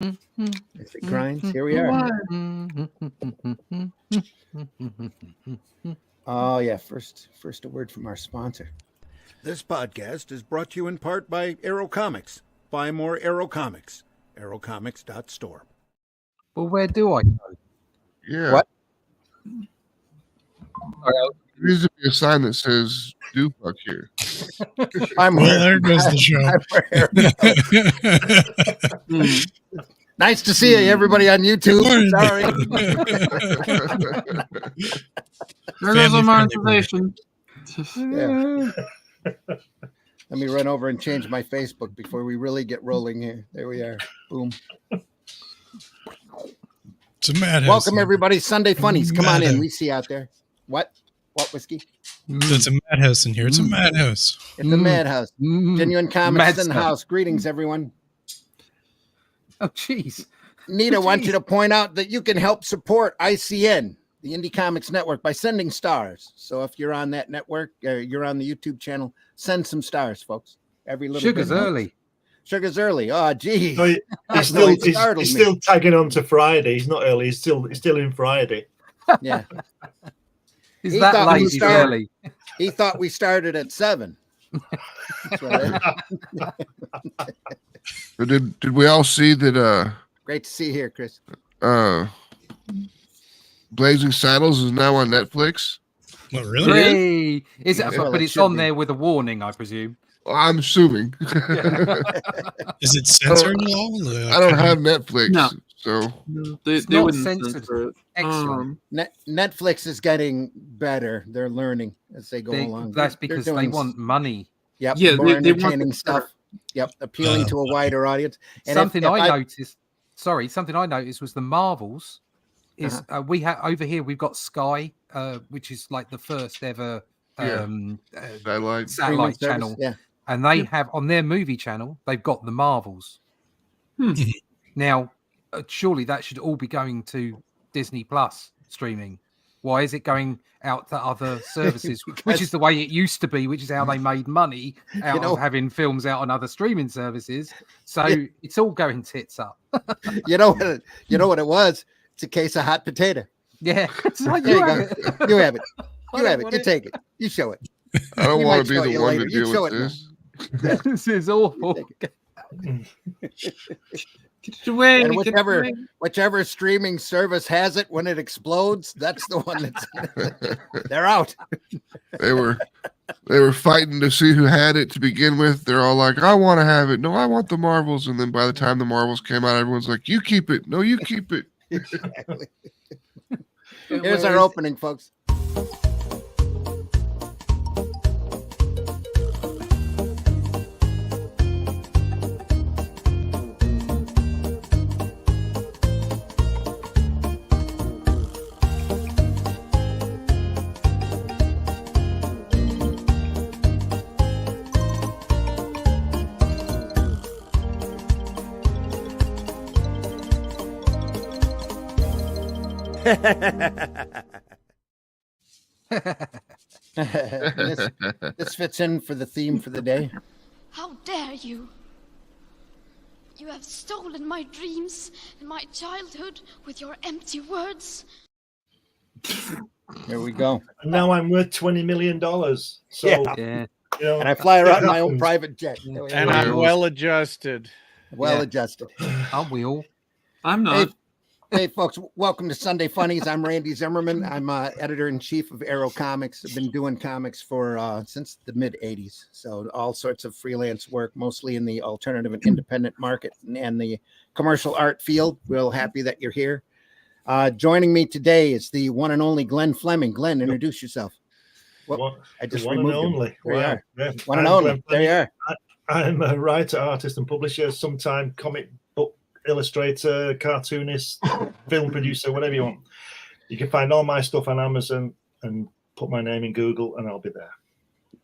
If it grinds, here we are. Oh yeah, first a word from our sponsor. This podcast is brought to you in part by Arrow Comics. Buy more Arrow Comics. arrowcomics.store. Well, where do I go? Yeah. What? There needs to be a sign that says "Do fuck here." There goes the show. Nice to see you, everybody on YouTube. Sorry. There goes the monetization. Yeah. Let me run over and change my Facebook before we really get rolling here. There we are. Boom. It's a madhouse. Welcome, everybody. Sunday Funnies. Come on in. We see you out there. What? What, Whiskey? It's a madhouse in here. It's a madhouse. It's a madhouse. Genuine Comics in the house. Greetings, everyone. Oh, jeez. Nita wants you to point out that you can help support ICN, the Indie Comics Network, by sending stars. So if you're on that network, you're on the YouTube channel, send some stars, folks. Every little Sugar's bit early. Sugar's early. Oh, geez. No, he's still tagging on to Friday. He's not early. He's still in Friday. Yeah. Is that late? He's early. He thought we started at 7. Did we all see that? Great to see you here, Chris. Blazing Saddles is now on Netflix. What, really? Hey. Is it? Well, But it it's should on be. there with a warning, I presume. Well, I'm assuming. Is it censored at all? I don't have Netflix, No. so They not wouldn't censored. censor it. Excellent. Netflix is getting better. They're learning as they go along. That's They're because they doing want money. Yep, Yeah, more they want entertaining the- stuff. Yep, appealing to a wider audience. And Something if I noticed. Sorry, something I noticed was the Marvels. Is we have over here? We've got Sky, which is like the first ever satellite satellite channel. Yeah. And they have on their movie channel, they've got the Marvels. Now, surely that should all be going to Disney Plus streaming. Why is it going out to other services, which is the way it used to be, which is how they made money out of having films out on other streaming services. So it's all going tits up. You know what it was? It's a case of hot potato. Yeah. So There you go. You have it. You have it. You take it. You show it. I don't We want might to be show the you one later. to You deal show with it now. this. This is awful. And whichever streaming service has it when it explodes, that's the one that's they're out. They were fighting to see who had it to begin with. They're all like, "I want to have it. No, I want the Marvels." And then by the time the Marvels came out, everyone's like, "You keep it. No, you keep it." Exactly. Here's our opening, folks. This fits in for the theme for the day. How dare you? You have stolen my dreams and my childhood with your empty words. Here we go. And now I'm worth $20 million. So, Yeah. you know, And I fly around in my own happens. private jet. And I'm well adjusted. Well adjusted. Aren't we all? I'm not. Hey, folks, welcome to Sunday Funnies. I'm Randy Zimmerman. I'm editor-in-chief of Arrow Comics. I've been doing comics for since the mid-'80s. So all sorts of freelance work, mostly in the alternative and independent market and the commercial art field. Real happy that you're here. Joining me today is the one and only Glenn Fleming. Glenn, introduce yourself. I just one removed and him. only. There you Wow. are. Yeah. One and I'm only. Glenn There you are. I'm a writer, artist, and publisher, sometime comic book illustrator, cartoonist, film producer, whatever you want. You can find all my stuff on Amazon and put my name in Google, and I'll be there.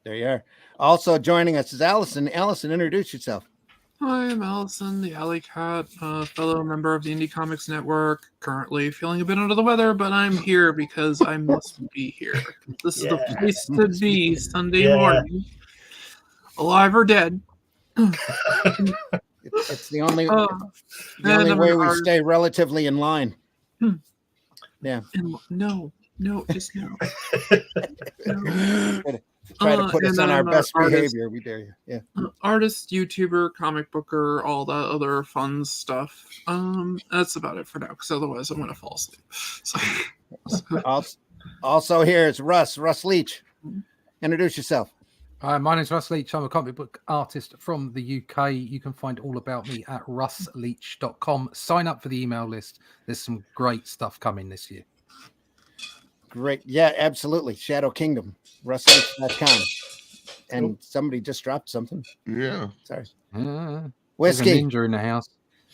There you are. Also joining us is Allison. Allison, introduce yourself. Hi, I'm Allison, the Alley Cat, a fellow member of the Indie Comics Network. Currently feeling a bit under the weather, but I'm here because I must be here. This is the place to be Sunday morning, alive or dead. It's the only And I'm way an we artist. stay relatively in line. Hmm. Yeah. No, just no. Try to put us on our I'm an best artist. behavior. We dare you. Yeah. Artist, YouTuber, comic booker, all that other fun stuff. That's about it for now, because otherwise I'm gonna fall asleep. Also here is Russ Leach. Introduce yourself. Hi, my name's Russ Leach. I'm a comic book artist from the UK. You can find all about me at russleach.com. Sign up for the email list. There's some great stuff coming this year. Great. Yeah, absolutely. Shadow Kingdom. russleach.com. And somebody just dropped something. Yeah. Sorry. There's a Whiskey. ninja in the house.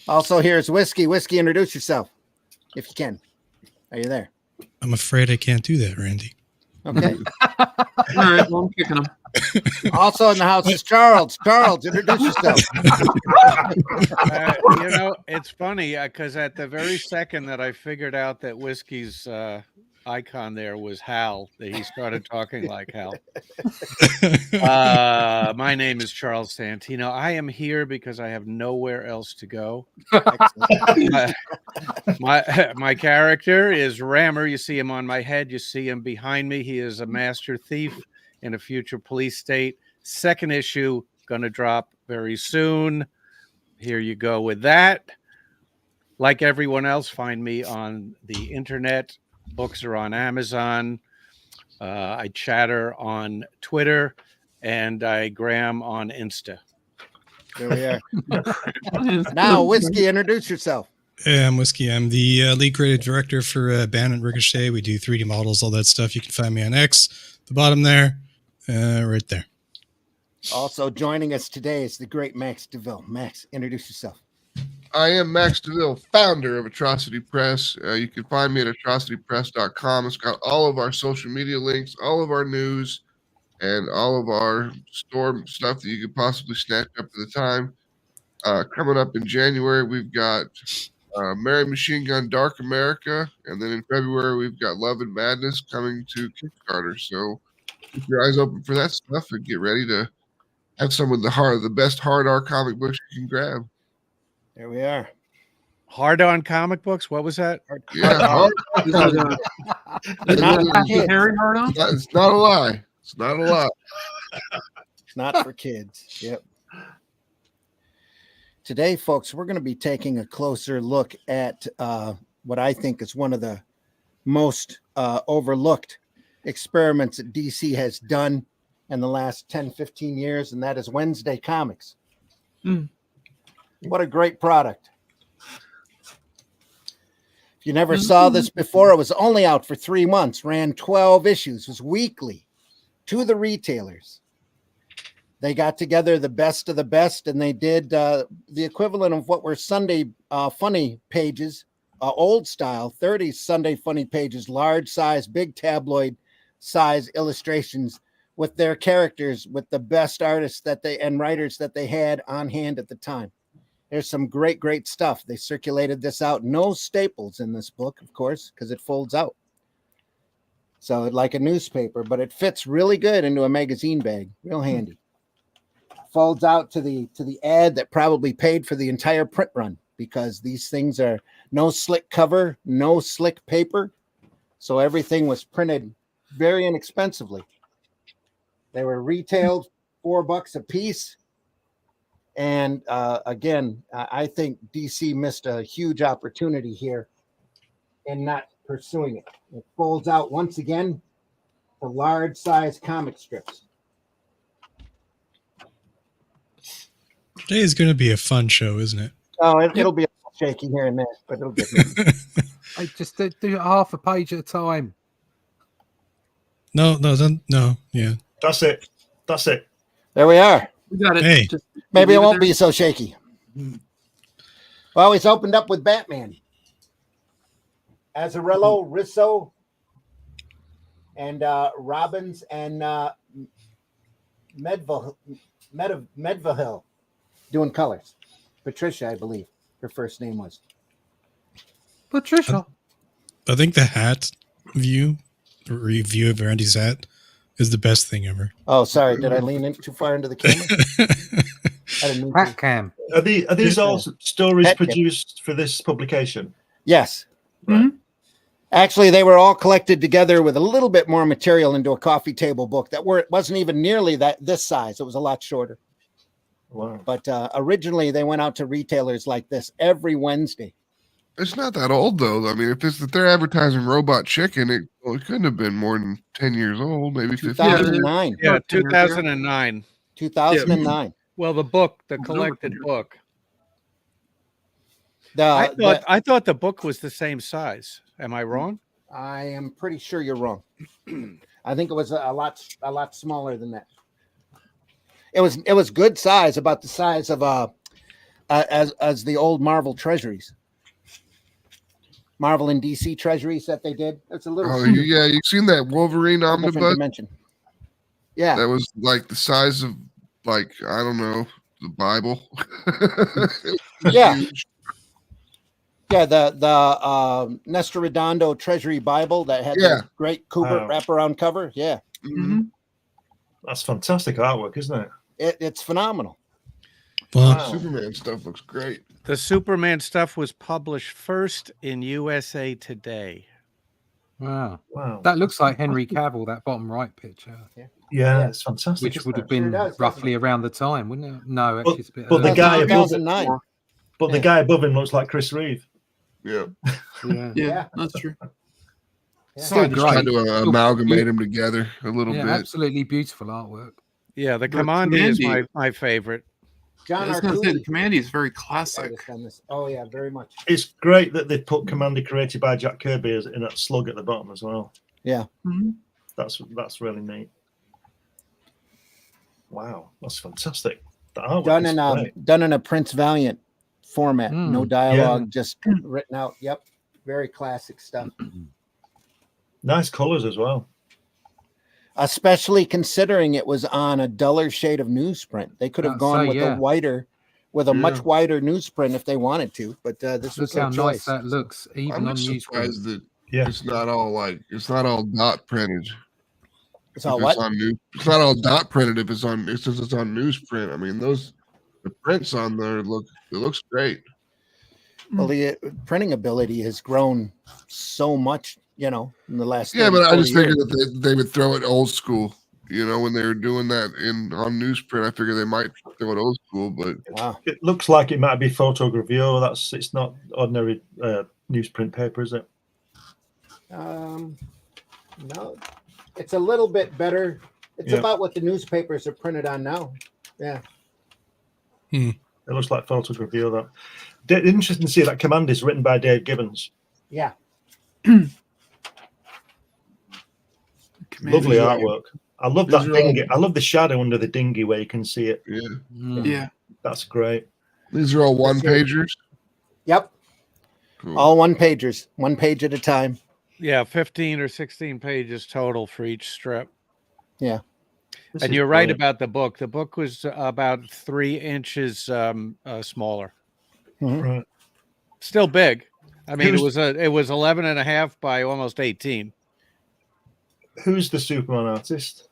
Also here's Whiskey. Whiskey, introduce yourself if you can. Are you there? I'm afraid I can't do that, Randy. Okay. All right, well, I'm kicking him. Also in the house is Charles. Charles, introduce yourself. It's funny because at the very second that I figured out that Whiskey's icon there was Hal, that he started talking like Hal. My name is Charles Santino. I am here because I have nowhere else to go. My character is Rammer. You see him on my head. You see him behind me. He is a master thief in a future police state. Second issue going to drop very soon. Here you go with that. Like everyone else, find me on the internet. Books are on Amazon. I chatter on Twitter, and I gram on Insta. There we are. Now, Whiskey, introduce yourself. Hey, I'm Whiskey. I'm the lead creative director for Bandit Ricochet. We do 3D models, all that stuff. You can find me on X, the bottom there, right there. Also joining us today is the great Max DeVille. Max, introduce yourself. I am Max DeVille, founder of Atrocity Press. You can find me at atrocitypress.com. It's got all of our social media links, all of our news, and all of our store stuff that you could possibly snatch up at the time. Coming up in January, we've got Mary Machine Gun Dark America, and then in February, we've got Love and Madness coming to Kickstarter. So keep your eyes open for that stuff and get ready to have some of the best hard R comic books you can grab. There we are. Hard on comic books? What was that? Yeah, hard. Harry Hard. It's not a lie. It's not a lie. It's not for kids. Yep. Today, folks, we're going to be taking a closer look at what I think is one of the most overlooked experiments that DC has done in the last 10, 15 years, and that is Wednesday Comics. What a great product. If you never saw this before, it was only out for 3 months, ran 12 issues, was weekly to the retailers. They got together the best of the best, and they did the equivalent of what were Sunday funny pages, old style, 30s Sunday funny pages, large size, big tabloid size illustrations with their characters, with the best artists and writers that they had on hand at the time. There's some great stuff. They circulated this out. No staples in this book, of course, because it folds out. So like a newspaper, but it fits really good into a magazine bag. Real handy. Folds out to the ad that probably paid for the entire print run, because these things are no slick cover, no slick paper. So everything was printed very inexpensively. They were retailed $4 a piece. And again, I think DC missed a huge opportunity here in not pursuing it. It folds out once again to large size comic strips. Today is going to be a fun show, isn't it? Oh, it'll be a little shaky here and there, but it'll get me. I just do half a page at a time. No. Yeah. That's it. There we are. We got it. Hey. Maybe it won't be so shaky. Well, he's opened up with Batman. Azzarello, Risso, and Robbins, and Medvehill doing colors. Patricia, I believe her first name was. Patricia. I think the hat review of Randy's hat is the best thing ever. Oh, sorry. Did I lean in too far into the camera? At a new Pat Cam. Are these all stories Pet Kip. produced for this publication? Yes. Mhm. Actually, they were all collected together with a little bit more material into a coffee table book that wasn't even nearly this size. It was a lot shorter. Wow. But originally, they went out to retailers like this every Wednesday. It's not that old though. I mean, if they're advertising Robot Chicken, it couldn't have been more than 10 years old, maybe 15. 2009. Yeah, About 10 years ago. 2009. 2009. Well, the book, the Over collected 10 years. book. I thought the book was the same size. Am I wrong? I am pretty sure you're wrong. I think it was a lot smaller than that. It was good size, about the size of as the old Marvel treasuries, Marvel and DC treasuries that they did. It's a little. Oh yeah, you seen that Wolverine different omnibus? dimension. Yeah, That was like the size of, like, I don't know, the Bible. Yeah. Huge. yeah. The Nestor Redondo Treasury Bible that had Yeah. the great Kubert wraparound cover. Yeah, Mm-hmm. That's fantastic artwork, isn't it? it's phenomenal. Well, Wow. Superman stuff looks great. The Superman stuff was published first in USA Today. Wow. Wow. That looks like Henry Cavill, that bottom right picture, Yeah, it's fantastic. which isn't would have it? been Sure does, doesn't roughly it? around the time, wouldn't it? No, But- actually, it's a bit but the earlier. guy above, 2009. but the Yeah. guy above him looks like Chris Reeve. Yeah. Yeah. Yeah, that's true. Yeah. Still Just tried great. to amalgamate them together a little Yeah, bit. absolutely beautiful artwork. Yeah, the The Commandi is Commandi. my favorite. I John was going to say the Arcudi Commandi is very classic. artist on this. Oh yeah, very much. It's great that they put Commander created by Jack Kirby in that slug at the bottom as well. Yeah. Mhm. That's really neat. Wow, that's fantastic. The artwork Done is in great. done in a Prince Valiant format. No Mm. dialogue, just written out. Yep, very classic stuff. Nice colors as well. Especially considering it was on a duller shade of newsprint. They could have gone with a whiter, with a much wider newsprint if they wanted to. But this Look was their how choice. nice that looks, even I'm on just newsprint. surprised that Yeah. it's not all dot printed. It's all If what? it's not all dot printed if it's on newsprint. I mean, the prints on there it looks great. Well, the printing ability has grown so much, in the last. Yeah, 30, but I 40 just figured years. that they would throw it old school. When they were doing that on newsprint, I figured they might throw it old school, but Wow. It looks like it might be photogravure. It's not ordinary newsprint paper, is it? No, it's a little bit better. It's about what the newspapers are printed on now. Yeah. It looks like photogravure. That interesting to see that command is written by Dave Gibbons. Yeah. Lovely Commandi. artwork. I love that dinghy. I love the shadow under the dinghy where you can see it. yeah. Yeah. That's great. These are all one pagers. Yep. Cool. All one pagers, one page at a time. Yeah, 15 or 16 pages total for each strip. Yeah. This And is you're right brilliant. about the book. The book was about 3 inches smaller. Right. Still big. I mean, Who's- it was 11 and a half by almost 18. Who's the Superman artist?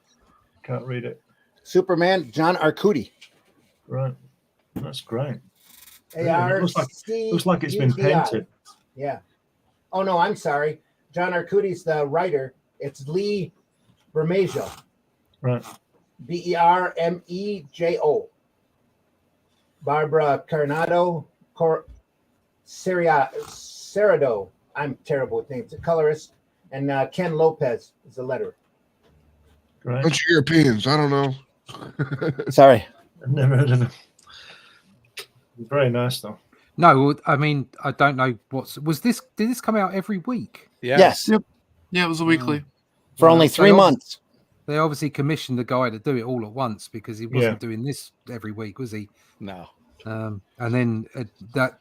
Can't read it. Superman, John Arcudi. Right. That's great. AR. Looks like it's been painted. Yeah. Oh no, I'm sorry. John Arcudi's the writer. It's Lee Bermejo. Right. Bermejo. Barbara Carnado. Cerrado. I'm terrible with names. A colorist. And Ken Lopez is the letterer. Great. Bunch of Europeans. I don't know. Sorry. I've never heard of them. Very nice though. No, I mean, I don't know did this come out every week? Yeah. Yes. Yep. Yeah, it was a weekly. For only 3 months. They obviously commissioned the guy to do it all at once because he wasn't doing this every week, was he? No. And then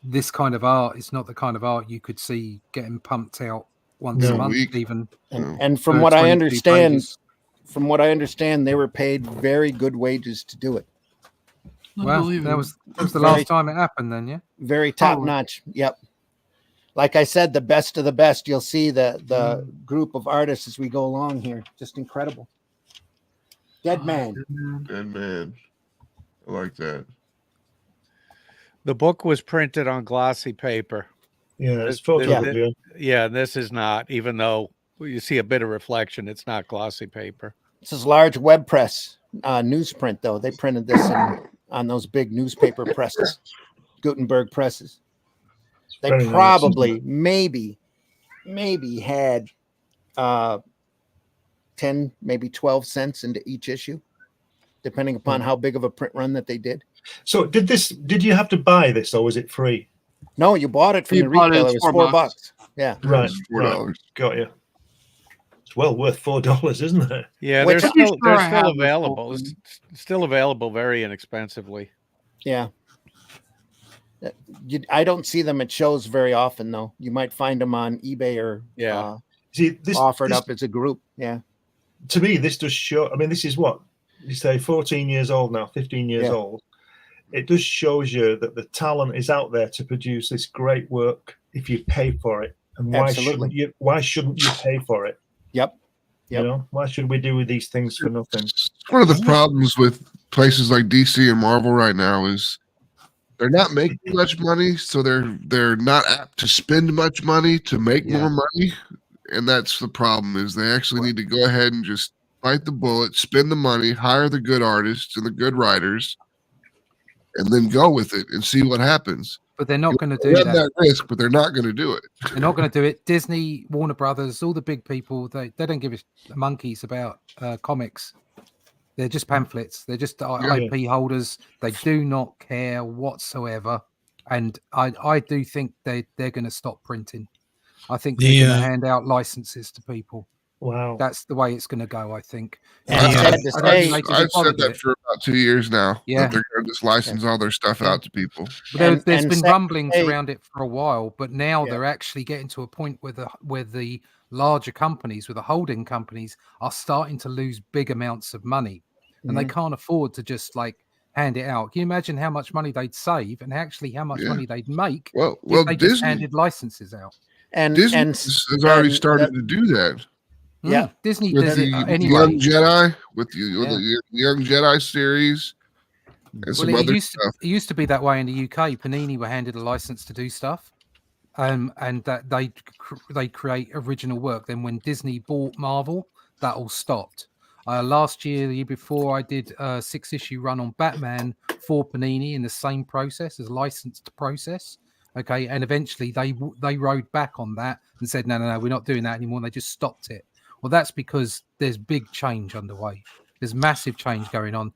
this kind of art is not the kind of art you could see getting pumped out once No. a month, Week. even. And from for what I 22 pages. understand, they were paid very good wages to do it. Well, Unbelievable. that was the Very- last time it happened, then, yeah. Very top notch. Yep. Like I said, the best of the best. You'll see the group of artists as we go along here. Just incredible. Dead Man. Dead man. I like that. The book was printed on glossy paper. Yeah, it's This- photocopier. Yeah, this is not, even though you see a bit of reflection, it's not glossy paper. This is large web press newsprint, though. They printed this on those big newspaper presses, Gutenberg presses. They Very nice. probably, maybe had 10, maybe 12 cents into each issue, depending upon how big of a print run that they did. So did you have to buy this or was it free? No, you bought it from You the bought it, retailer. It it's was $4. $4. Yeah. Right, $4. got you. It's well worth $4, isn't it? Yeah, Which- they're Pretty still, sure I they're have still this available. book. It's still available very inexpensively. Yeah. I don't see them at shows very often, though. You might find them on eBay or Yeah. See, this offered this- up as a group. Yeah. To me, this does show. I mean, this is what you say, 14 years old now, 15 years Yeah. old. It just shows you that the talent is out there to produce this great work if you pay for it. And why Absolutely. shouldn't you? Why shouldn't you pay for it? Yep. You know, why should we do these things for nothing? It's one of the problems with places like DC and Marvel right now is they're not making much money, so they're not apt to spend much money to make more money, and that's the problem. Is they actually need to go ahead and just bite the bullet, spend the money, hire the good artists and the good writers, and then go with it and see what happens. But they're not going to They do run that. that risk, but they're not going to do it. They're not going to do it. Disney, Warner Brothers, all the big people, they don't give a monkeys about comics. They're just pamphlets. They're just IP holders. They do not care whatsoever. And I do think they're going to stop printing. I think they're going to hand out licenses to people. Wow. That's the way it's going to go, I think. And I it's don't- sad to I don't say- think they can be I've said bothered with that it. for about 2 years now. Yeah. That they're going to just license all their stuff out to people. But there's And been sad to rumblings say- around it for a while, but now Yeah. they're actually getting to a point where the larger companies, with the holding companies, are starting to lose big amounts of money, and they can't afford to just like hand it out. Can you imagine how much money they'd save and actually how much Yeah. money they'd make Well, if they just Disney handed licenses out? And Disney and has already and started that- to do that. Yeah. Disney With does the, it with the anyway. Young Jedi, with the Yeah. Young Jedi series, and some Well, other it stuff. used to be that way in the UK. Panini were handed a license to do stuff, and that they create original work. Then when Disney bought Marvel, that all stopped. Last year, the year before, I did a 6-issue run on Batman for Panini in the same process as licensed process. Okay, and eventually they rode back on that and said, no, we're not doing that anymore. And they just stopped it. Well, that's because there's big change underway. There's massive change going on.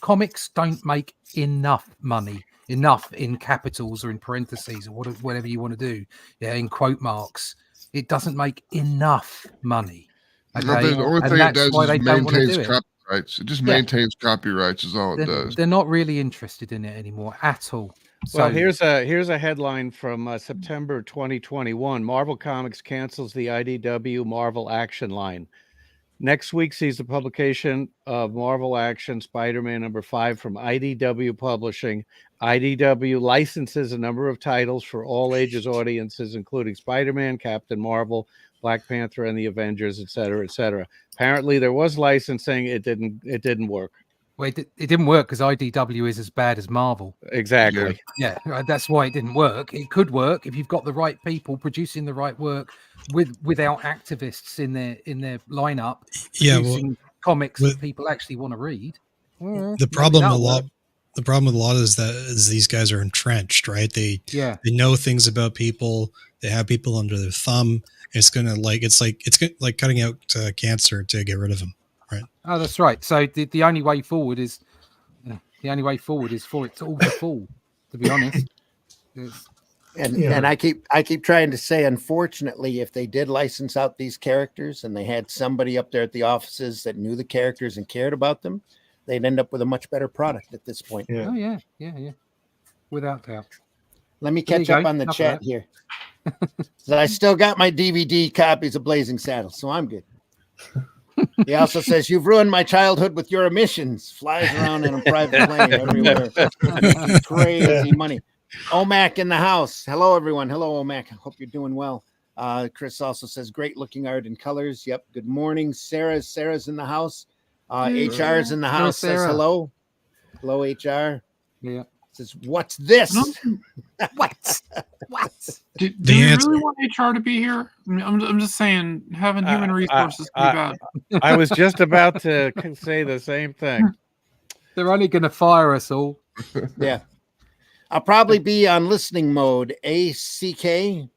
Comics don't make enough money, enough in capitals or in parentheses or whatever you want to do. Yeah, in quote marks. It doesn't make enough money. Okay, The only and thing it that's does why is they don't want to maintains do it. copyrights. It just maintains copyrights is all it does. They're not really interested in it anymore at all. Well, here's a headline from September 2021. Marvel Comics cancels the IDW Marvel Action line. Next week sees the publication of Marvel Action Spider-Man #5 from IDW Publishing. IDW licenses a number of titles for all ages audiences, including Spider-Man, Captain Marvel, Black Panther, and the Avengers, etc., etc. Apparently, there was licensing. It didn't work. Well, it didn't work because IDW is as bad as Marvel. Exactly. Yeah, that's why it didn't work. It could work if you've got the right people producing the right work without activists in their lineup producing comics that people actually want to read. The problem with a lot is these guys are entrenched, right? They know things about people. They have people under their thumb. It's like cutting out cancer to get rid of them, right? Oh, that's right. So the only way forward is for it to all to fall. To be honest, and I keep trying to say, unfortunately, if they did license out these characters and they had somebody up there at the offices that knew the characters and cared about them, they'd end up with a much better product at this point. Oh yeah, without doubt. Let me catch up on the chat here. So I still got my DVD copies of Blazing Saddles, so I'm good. He also says, "You've ruined my childhood with your emissions." Flies around in a private plane everywhere. Crazy money. Omac in the house. Hello, everyone. Hello, Omac. I hope you're doing well. Chris also says, "Great looking art and colors." Yep. Good morning, Sarah's in the house. HR's in the house. Says hello. Hello, HR. Yeah. Says, what's this? What? Do The we answer- really want HR to be here? I'm just saying, having human resources be bad. I was just about to say the same thing. They're only going to fire us all. Yeah. I'll probably be on listening mode. ACK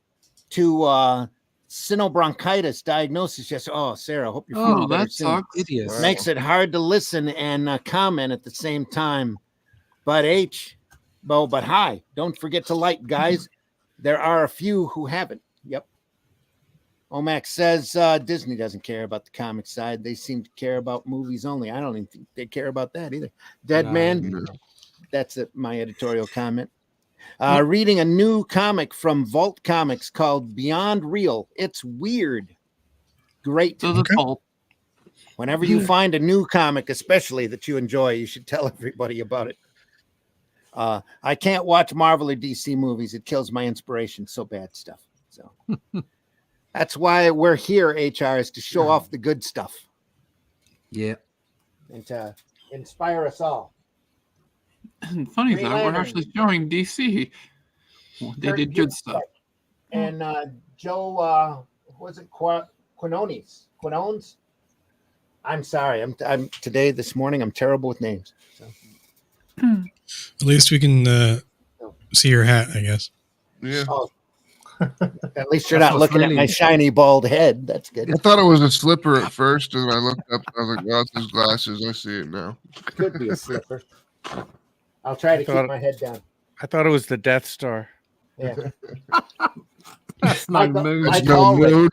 to cynobronchitis diagnosis. Yes. Oh, Sarah, hope you're feeling Oh, better that soon. sucks. Idiots. Makes it hard to listen and comment at the same time. But but hi, don't forget to like, guys. There are a few who haven't. Yep. Omax says Disney doesn't care about the comic side. They seem to care about movies only. I don't even think they care about that either. Dead Man. That's my editorial comment. Reading a new comic from Vault Comics called Beyond Real. It's weird. Great. So that's all. Whenever you find a new comic, especially that you enjoy, you should tell everybody about it. I can't watch Marvel or DC movies. It kills my inspiration. So bad stuff. So that's why we're here, HR, is to show off the good stuff. Yeah. And to inspire us all. And funny Green though, we're Lantern. actually showing DC. Well, they did good stuff. And Joe, was it Quinones? I'm sorry. I'm today, this morning, I'm terrible with names. So. At least we can see your hat, I guess. Yeah. Oh. At least you're not looking at my shiny bald head. That's good. I thought it was a slipper at first, and I looked up. I was like, "Well, it's his glasses." I see it now. Could be a slipper. I'll try to keep my head down. I thought it was the Death Star. Yeah. That's no mood. Mike Allred.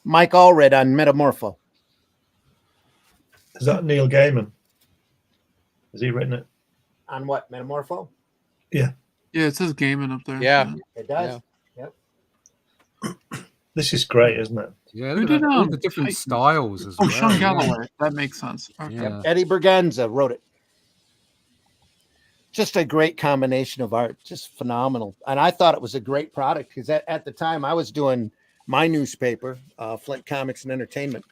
Mike Allred on Metamorpho. Is that Neil Gaiman? Has he written it? On what? Metamorpho? Yeah. Yeah, it says gaming up there. Yeah. It does. Yep. This is great, isn't it? Yeah, Who look did at all the Titans? different styles as Oh, well. Sean Galloway. That makes sense. Okay. Yeah. Eddie Berganza wrote it. Just a great combination of art, just phenomenal. And I thought it was a great product because at the time I was doing my newspaper, Flint Comics and Entertainment.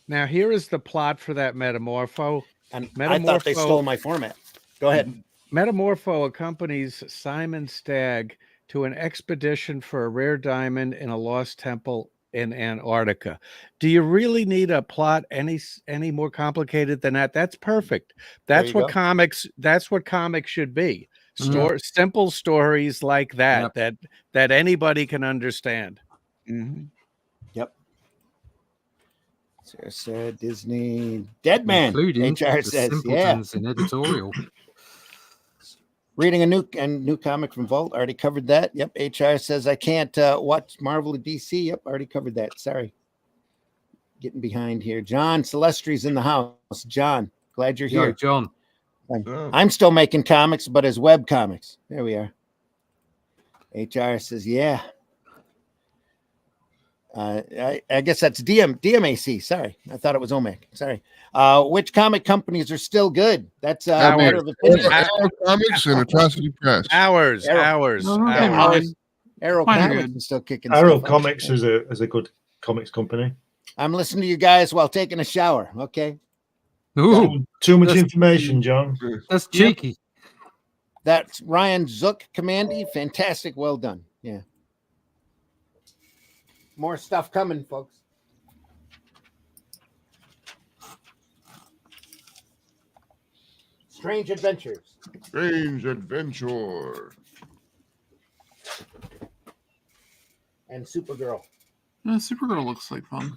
Now, here is the plot for that Metamorpho. And I thought they stole my format. Go ahead. Metamorpho accompanies Simon Stagg to an expedition for a rare diamond in a lost temple in Antarctica. Do you really need a plot any more complicated than that? That's perfect. That's what comics should be. Simple stories like that that anybody can understand. Mm-hmm. Yep. Sarah said Disney Dead Man. Including HR the says, simpletons in editorial. Reading a new comic from Vault. Already covered that. Yep. HR says I can't watch Marvel or DC. Yep. Already covered that. Sorry. Getting behind here. John Celestri's in the house. John, glad you're here. Yo, John. I'm still making comics, but as web comics. There we are. HR says, yeah. I guess that's DMAC. Sorry. I thought it was OMAC. Sorry. Which comic companies are still good? That's a matter of opinion. Arrow Comics and Atrocity Press. Hours. Arrow Comics is still kicking. Arrow stuff Comics is a good comics company. I'm listening to you guys while taking a shower. Okay. Ooh, Too much information, John. that's cheeky. That's Ryan Zook, Commandy. Fantastic. Well done. Yeah. More stuff coming, folks. Strange Adventures. Strange Adventure. And Supergirl. Yeah, Supergirl looks like fun.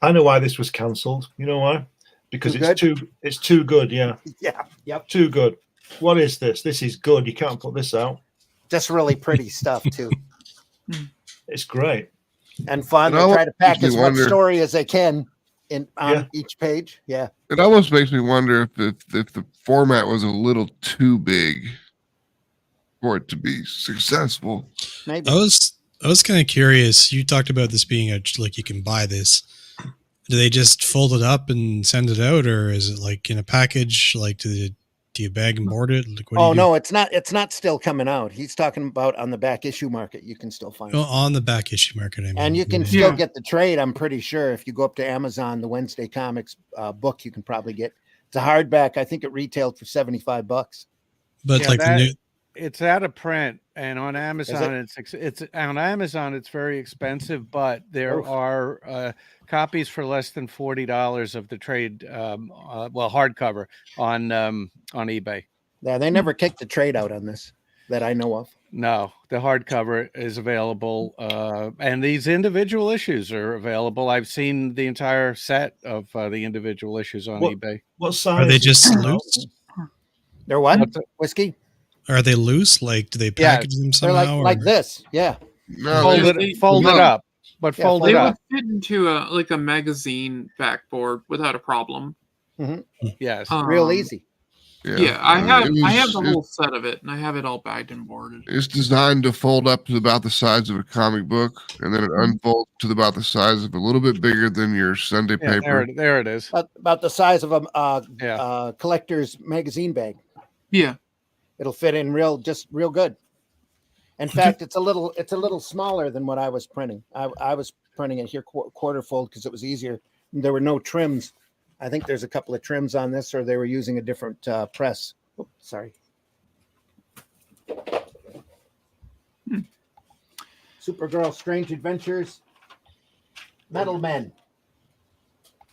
I know why this was cancelled. You know why? Because it's too good. Yeah. Yeah. Yep. Too good. What is this? This is good. You can't put this out. Just really pretty stuff too. It's great. And fun. And They try to pack as much wonder- story as they can on each page. Yeah. It almost makes me wonder if the format was a little too big for it to be successful. Maybe. I was kind of curious. You talked about this being like you can buy this. Do they just fold it up and send it out, or is it like in a package? Like do you bag and board it? Like, what do you do? No, it's not. It's not still coming out. He's talking about on the back issue market. You can still find it. On the back issue market, I mean. And you can still get the trade. I'm pretty sure if you go up to Amazon, the Wednesday Comics book, you can probably get It's a hardback. I think it retailed for $75. But Yeah, like the new, it's out of print, and on Amazon, it's on Amazon. It's very expensive, but there are copies for less than $40 of the trade, hardcover on eBay. Yeah, they never kicked the trade out on this that I know of. No, the hardcover is available, and these individual issues are available. I've seen the entire set of the individual issues on eBay. What size? are they just loose? They're what? Whiskey? Are they loose? Like, do they package them They're somehow? like this. Yeah. No, Fold it up, but Yeah, fold They it would up. fit into a magazine backboard without a problem. Yes, real easy. Yeah, I have the whole set of it, and I have it all bagged and boarded. It's designed to fold up to about the size of a comic book, and then it unfolds to about the size of a little bit bigger than your Sunday paper. There it is. About the size of a collector's magazine bag. Yeah. It'll fit in real good. In fact, it's a little smaller than what I was printing. I was printing it here quarter fold because it was easier. There were no trims. I think there's a couple of trims on this, or they were using a different press. Oops, sorry. Supergirl Strange Adventures. Metal Men.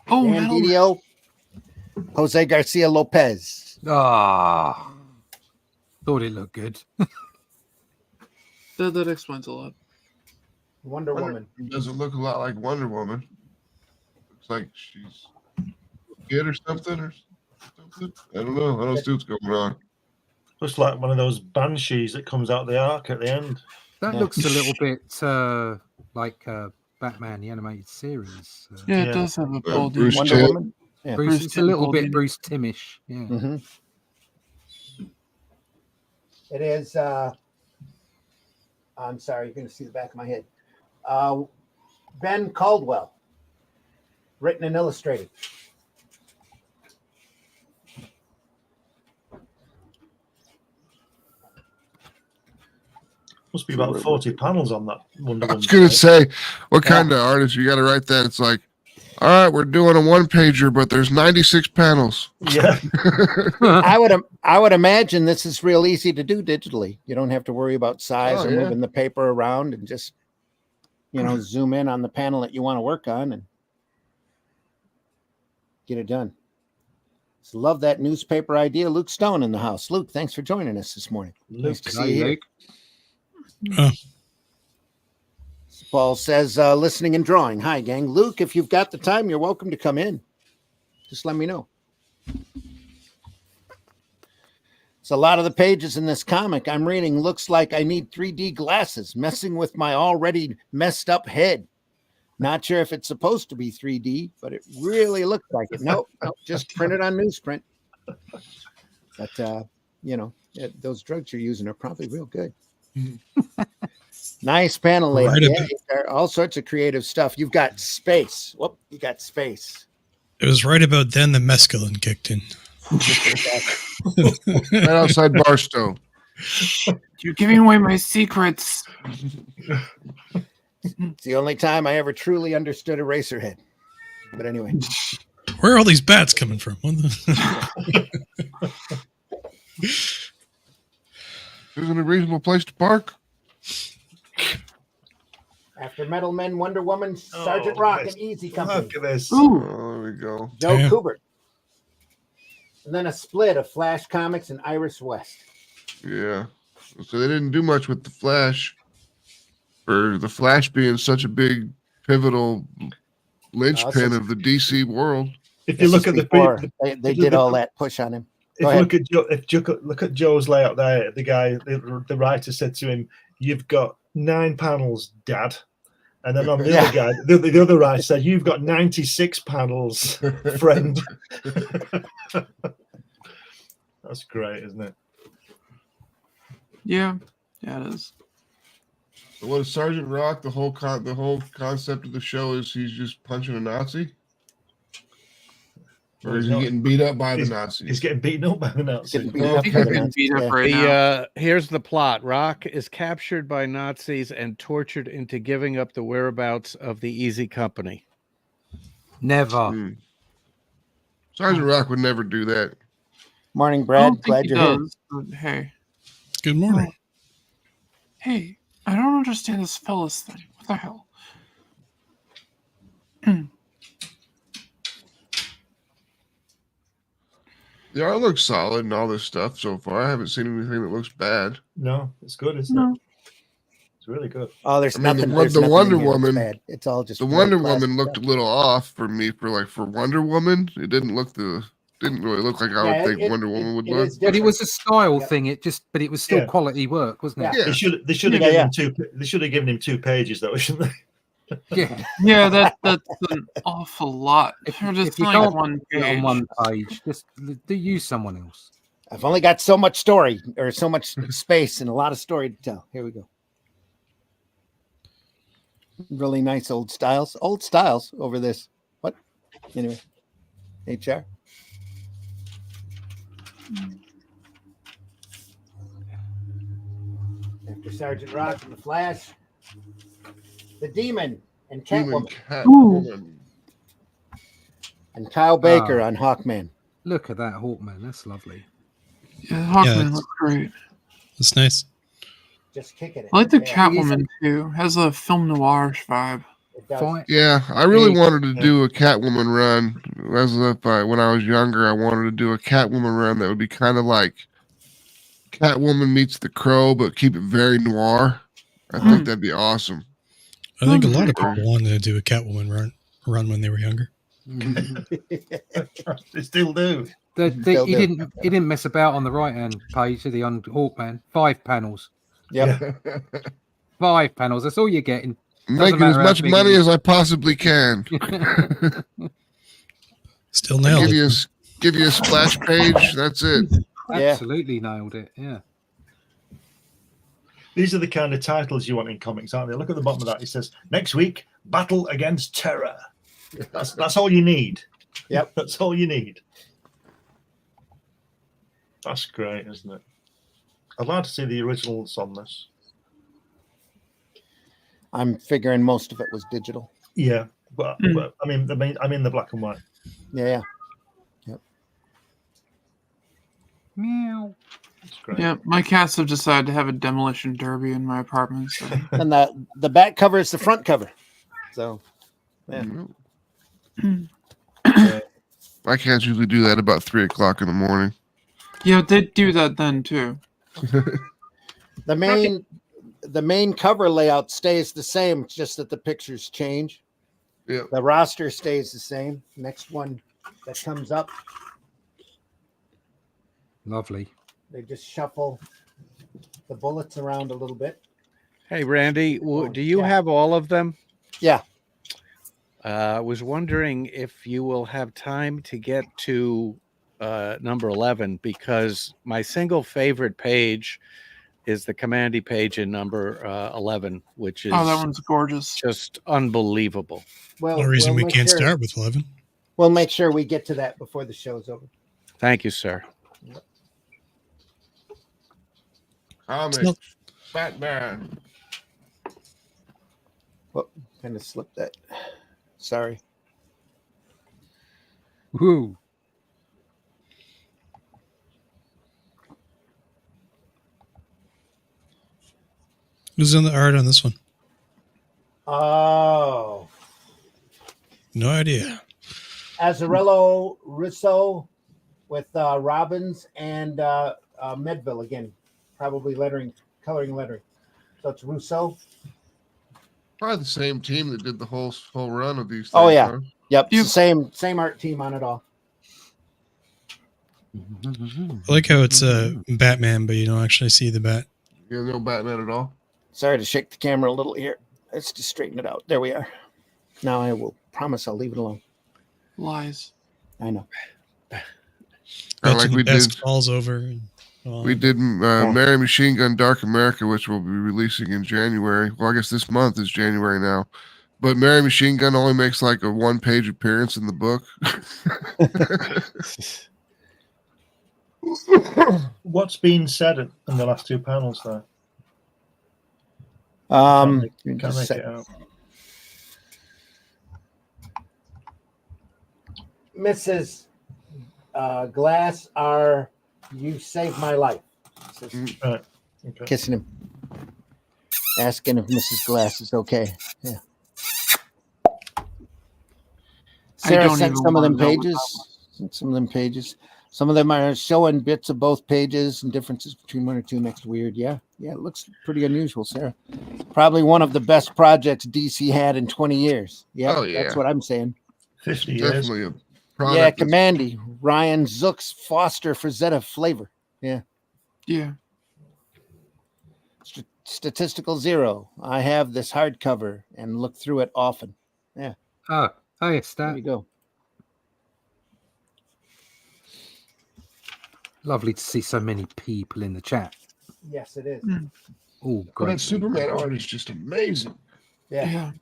Oh, Dan Metal Men. Didio, Jose Garcia Lopez. Ah, thought it looked good. That explains a lot. Wonder Woman. Does it look a lot like Wonder Woman? Looks like she's a kid or something. I don't know. I don't see what's going on. Looks like one of those banshees that comes out the arc at the end. That looks a little bit like Batman the animated series. Yeah, it does have a bold Bruce Wonder Timm. Woman. Yeah. Bruce, it's a little bit Bruce Timmish. Yeah. Mm-hmm. It is. I'm sorry, you're going to see the back of my head. Ben Caldwell, written and illustrated. Must be about 40 panels on that Wonder I Woman. was going to say, what kind of artist you got to write that? It's like, all right, we're doing a one pager, but there's 96 panels. Yeah. I would imagine this is real easy to do digitally. You don't have to worry about size or moving the paper around, and just zoom in on the panel that you want to work on and get it done. So love that newspaper idea. Luke Stone in the house. Luke, thanks for joining us this morning. Nice to see you here. Paul says, listening and drawing. Hi, gang. Luke, if you've got the time, you're welcome to come in. Just let me know. So a lot of the pages in this comic I'm reading looks like I need 3D glasses, messing with my already messed up head. Not sure if it's supposed to be 3D, but it really looks like it. Nope, just printed on newsprint. But, those drugs you're using are probably real good. Nice panel layout. All sorts of creative stuff. You've got space. Whoop, you got space. It was right about then the mescaline kicked in. Right outside Barstow. You're giving away my secrets. It's the only time I ever truly understood Eraserhead. But anyway. Where are all these bats coming from? Isn't a reasonable place to park? After Metal Men, Wonder Woman, Sergeant Rock, and Easy Company. Look at this. Oh, there we go. Joe Kubert. And then a split of Flash Comics and Iris West. Yeah. So they didn't do much with the Flash. For the Flash being such a big pivotal linchpin of the DC world. If you look at they did all that push on him. If you look at Joe's layout there, the writer said to him, "You've got 9 panels, Dad." And then on the other guy, the other writer said, "You've got 96 panels, friend." That's great, isn't it? Yeah, it is. So what is Sergeant Rock? The whole concept of the show is he's just punching a Nazi, or is he getting beat up by the Nazis? He's getting beaten up by the Nazis. Here's the plot. Rock is captured by Nazis and tortured into giving up the whereabouts of the Easy Company. Never. Sergeant Rock would never do that. Morning, I Brad. don't think Glad he you're here. does, but hey. Good morning. Hey, I don't understand this Phyllis thing. What the hell? The art looks solid and all this stuff so far. I haven't seen anything that looks bad. No, it's good, isn't it? It's really good. Oh, there's I mean, nothing. the There's nothing Wonder in here that's Woman- bad. It's all just The white Wonder plastic Woman looked a stuff. little off for me for Wonder Woman. It didn't really look like I would think Wonder Woman would look. But it was a style Yeah. thing. But it was still Yeah. quality work, wasn't it? Yeah. They should have given him two. They should have given him 2 pages though, shouldn't they? Yeah. Yeah, that's an awful lot. For just If you like can't one put it on page. one page, just use someone else. I've only got so much story or so much space and a lot of story to tell. Here we go. Really nice old styles over this. What? Anyway, HR. After Sergeant Rock and the Flash, the Demon and Demon Catwoman, Catwoman. and Kyle Baker on Hawkman. Look at that Hawkman. That's lovely. Yeah, Hawkman that's- looks great. That's nice. Just kicking it. I like the Yeah. Catwoman too. Has a film noir vibe. It does. Fight. Yeah, I really Hey. wanted to do a Catwoman run. When I was younger, I wanted to do a Catwoman run that would be kind of like Catwoman meets The Crow, but keep it very noir. I think that'd be awesome. I think a lot of people wanted to do a Catwoman run when they were younger. They still do. He didn't mess about on the right hand page, did he, on Hawkman? 5 panels. Yep. 5 panels. That's all you're getting. Making as much money as I possibly can. Still nailed it. Give you a splash page. That's it. Absolutely nailed it. Yeah. These are the kind of titles you want in comics, aren't they? Look at the bottom of that. It says, next week, Battle Against Terror. That's all you need. Yep. That's all you need. That's great, isn't it? I'd like to see the originals on this. I'm figuring most of it was digital. Yeah, but I mean the black and white. Yeah. Yep. Meow. It's great. Yeah, my cats have decided to have a demolition derby in my apartment. So. And the back cover is the front cover. So, yeah. My cats usually do that about 3:00 in the morning. Yeah, they do that then too. The main cover layout stays the same, it's just that the pictures change. Yeah. The roster stays the same. Next one that comes up, Lovely. they just shuffle the bullets around a little bit. Hey, Randy, do you have all of them? Yeah. I was wondering if you will have time to get to number 11, because my single favorite page is the Commandy page in number 11, which is that one's gorgeous, just unbelievable. Well, No reason we make can't sure- start with 11. We'll make sure we get to that before the show's over. Thank you, sir. Comics. Nope. Batman. Well, kind of slipped that. Sorry. Woo. Who's on the art on this one? Oh. No idea. Azzarello Russo with Robbins and Medville again. Probably coloring lettering. So it's Russo. Probably the same team that did the whole run of these things. Oh, yeah. Huh? Yep. It's the same art team on it all. I like how it's Batman, but you don't actually see the bat. You know Batman at all? Sorry to shake the camera a little here. Let's just straighten it out. There we are. Now I will promise I'll leave it alone. lies. I know. Like we did. Falls over. And, We did Mary Machine Gun Dark America, which we'll be releasing in January. Well, I guess this month is January now. But Mary Machine Gun only makes like a 1-page appearance in the book. What's been said in the last 2 panels there? Can't make it out. Mrs. Glass are you saved my life. Okay. Kissing him. Asking if Mrs. Glass is okay. Yeah. Sarah don't sent even some of them wanna know what pages. Some of them are showing bits of both pages and differences between one or two makes it weird. Yeah. It looks pretty unusual, Sarah. Probably one of the best projects DC had in 20 years. Yeah, that's what I'm saying. 50 years. Definitely a product. Yeah, Commandy. Ryan Zook's Foster Frazetta flavor. Yeah. Yeah. Statistical Zero. I have this hardcover and look through it often. Yeah. Oh, yes, There that. you go. Lovely to see so many people in the chat. Yes, it is. Oh, But great. that Superman art is just amazing. Yeah.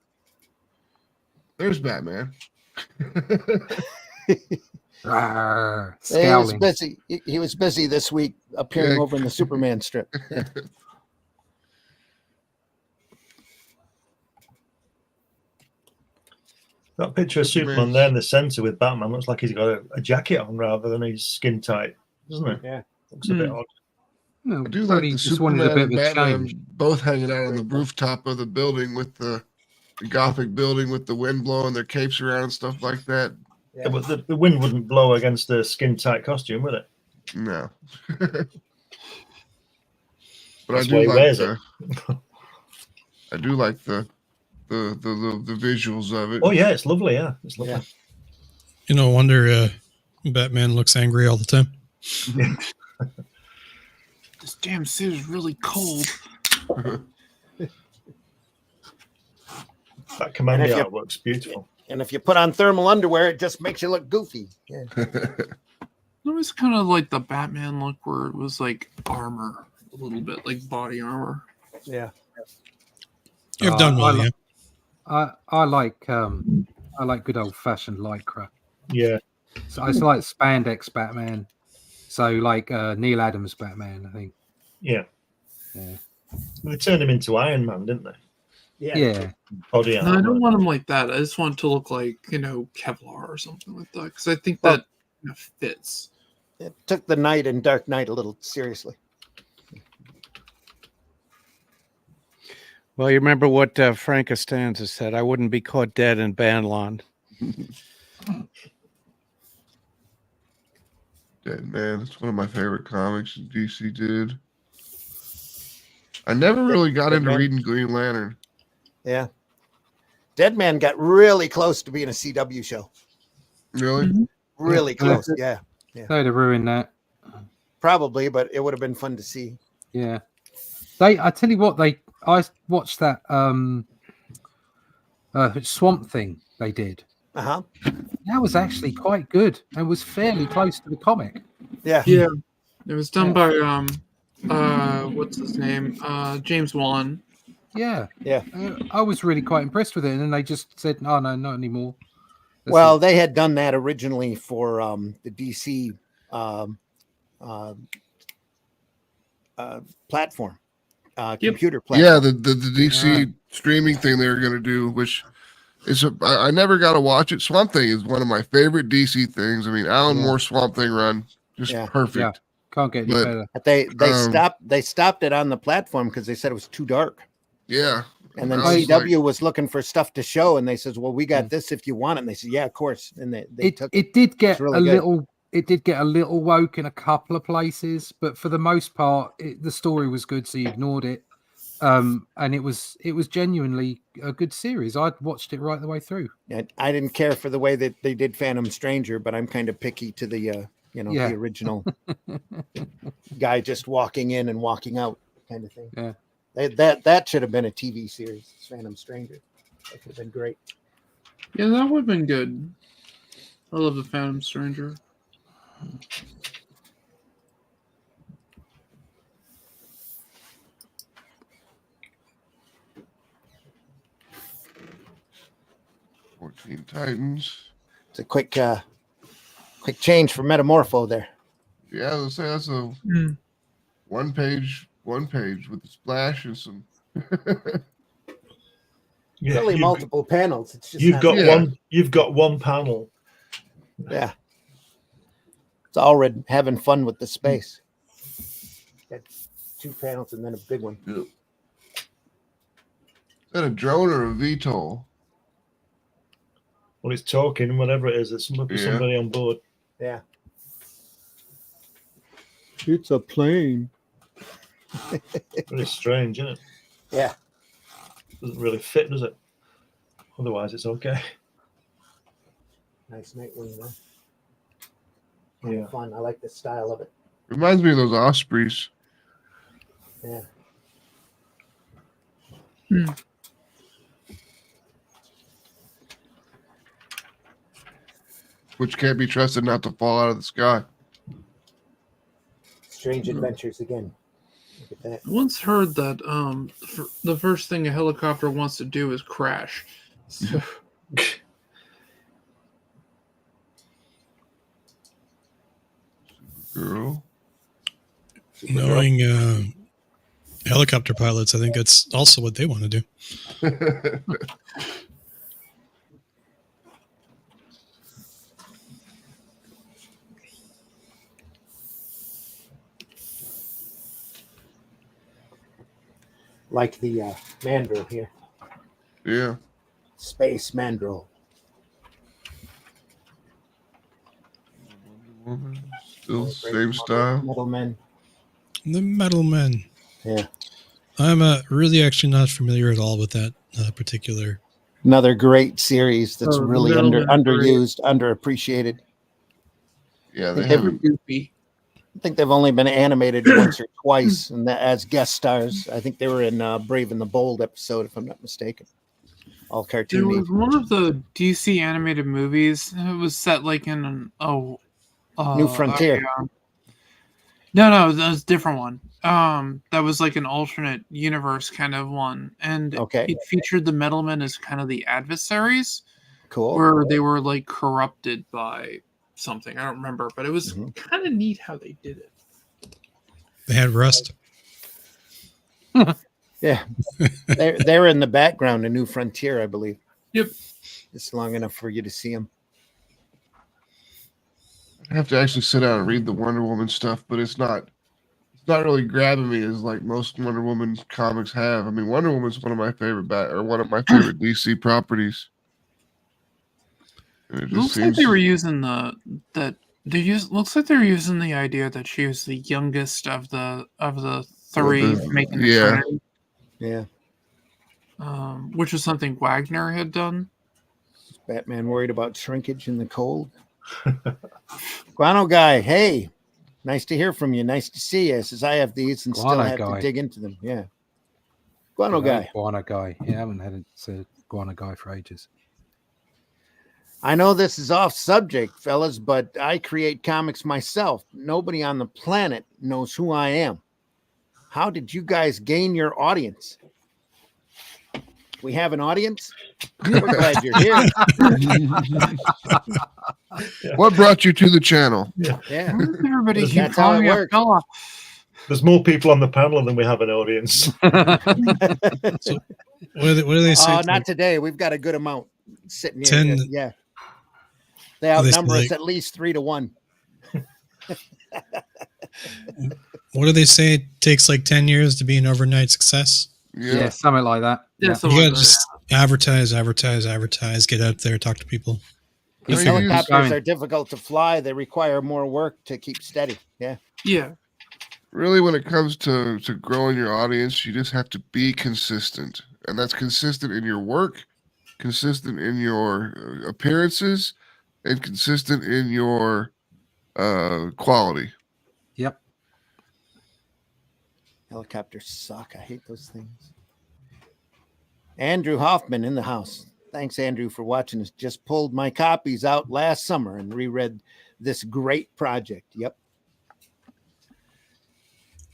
There's Batman. Rawr, He was scowling. busy. He was busy this week appearing over in the Superman strip. Yeah. That picture of Superman there in the center with Batman looks like he's got a jacket on rather than he's skin tight, doesn't it? Yeah. Looks a bit odd. No, I do but like he the just wanted Superman a bit and of a Batman change. both hanging out on the rooftop of the building with the Gothic building with the wind blowing their capes around and stuff like that. Yeah, but the wind wouldn't blow against a skin tight costume, would it? No. But That's why he wears it. I do like the visuals of it. Oh yeah, it's lovely. Yeah, it's lovely. You know, wonder Batman looks angry all the time. This damn suit is really cold. That Commander art looks beautiful. And if you put on thermal underwear, it just makes you look goofy. Yeah. It was kind of like the Batman look where it was like armor, a little bit like body armor. Yeah. You've done well, yeah. I like good old fashioned lycra. Yeah. So I like spandex Batman. So like Neil Adams Batman, I think. Yeah. Yeah. They turned him into Iron Man, didn't they? Yeah. Body No, I don't want him like that. I just want it to look like, Kevlar or something like that. Because I think that fits. It took the Knight and Dark Knight a little seriously. Well, you remember what Frank Costanza said, I wouldn't be caught dead in Banlon. Dead Man. It's one of my favorite comics DC did. I never really got into reading Green Lantern. Yeah. Dead Man got really close to being a CW show. Really? Mm-hmm. Really close. Yeah. They'd have ruined that. Probably, but it would have been fun to see. Yeah. I tell you what, I watched that Swamp Thing they did. Uh-huh. That was actually quite good and was fairly close to the comic. Yeah. Yeah. It was done by what's his name? James Wan. Yeah. Yeah. I was really quite impressed with it, and then they just said, "Oh no, not anymore." Well, they had done that originally for the DC platform, computer platform. Yeah, the DC streaming thing they were going to do, which is I never got to watch it. Swamp Thing is one of my favorite DC things. I mean, Alan Moore Swamp Thing run, just perfect. Yeah. Can't get any better. But they stopped it on the platform because they said it was too dark. Yeah. And then CW was looking for stuff to show, and they says, "Well, we got this if you want it." And they said, "Yeah, of course." And they took it. Did get really a good. little. It did get a little woke in a couple of places, but for the most part, the story was good, so you ignored it. And it was genuinely a good series. I'd watched it right the way through. I didn't care for the way that they did Phantom Stranger, but I'm kind of picky to the the original guy just walking in and walking out kind of thing. Yeah. That should have been a TV series, Phantom Stranger. That could have been great. Yeah, that would have been good. I love the Phantom Stranger. Teen Titans. It's a quick change for Metamorpho there. Yeah, let's say that's a one page with a splash and some. Really multiple panels. It's just you've got one panel. Yeah. It's already having fun with the space. Got 2 panels and then a big one. Yep. Is that a drone or a VTOL? Well, it's talking, whatever it is. It's somebody on board. Yeah. It's a plane. Really strange, isn't it? Yeah. Doesn't really fit, does it? Otherwise, it's okay. Nice Nightwing, though. Yeah. Fun. I like the style of it. Reminds me of those Ospreys. Yeah. Which can't be trusted not to fall out of the sky. Strange adventures again. Look at that. I once heard that the first thing a helicopter wants to do is crash. So, Girl. Knowing helicopter pilots, I think that's also what they want to do. Like the mandrill here. Yeah. Space mandrill. Still same style. Metal men. The Metal Men. Yeah. I'm really actually not familiar at all with that particular. Another great series that's really Metal Men are underused, underappreciated. Yeah, they They've- haven't. goofy. I think they've only been animated once or twice, and as guest stars. I think they were in Brave and the Bold episode, if I'm not mistaken. All There cartoony. was one of the DC animated movies. It was set like in an New Frontier. No, that was a different one. That was like an alternate universe kind of one, and Okay. it featured the Metal Men as kind of the adversaries, Cool. where they were like corrupted by something. I don't remember, but it was Mhm. kind of neat how they did it. They had Rust. Yeah. they're in the background in New Frontier, I believe. Yep. It's long enough for you to see them. I have to actually sit down and read the Wonder Woman stuff, but it's not really grabbing me as like most Wonder Woman comics have. I mean, Wonder Woman's one of my favorite one of my favorite DC properties. And It looks like they were using looks like they were using the idea that she was the youngest of the three making the yeah. Trinity, Yeah. which was something Wagner had done. Is Batman worried about shrinkage in the cold? Guano guy, hey. Nice to hear from you. Nice to see you. Says I have these and still Guano have guy. to dig into them. Yeah. Guano guy. Guano guy. Yeah, I haven't had a guano guy for ages. I know this is off subject, fellas, but I create comics myself. Nobody on the planet knows who I am. How did you guys gain your audience? We have an audience? We're glad you're here. What brought you to the channel? Yeah. Why does everybody keep That's how calling it me a works. fella? There's more people on the panel than we have an audience. So what do they say? Not today. We've got a good amount sitting here. 10 Yeah. They What do they say, outnumber us like- at least 3-1. What do they say? It takes like 10 years to be an overnight success. Yeah, something like that. Yeah, Yeah. something You like gotta just advertise, get out there, talk to people. These I mean, helicopters going. are difficult to fly. They require more work to keep steady. Yeah. Yeah. Really, when it comes to growing your audience, you just have to be consistent. And that's consistent in your work, consistent in your appearances, and consistent in your quality. Yep. Helicopters suck. I hate those things. Andrew Hoffman in the house. Thanks, Andrew, for watching us. Just pulled my copies out last summer and reread this great project. Yep.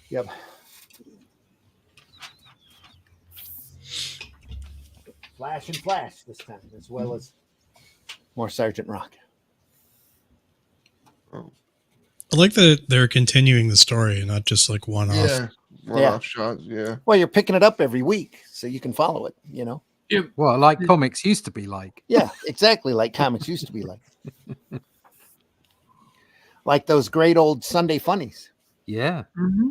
Yep. Flash and Flash this time, as well as more Sergeant Rock. I like that they're continuing the story and not just like one off. Yeah. One-off shots, yeah. Well, you're picking it up every week, so you can follow it, you know? Well, like comics used to be like. Yeah, exactly like comics used to be like. like those great old Sunday funnies. Yeah. Mm-hmm.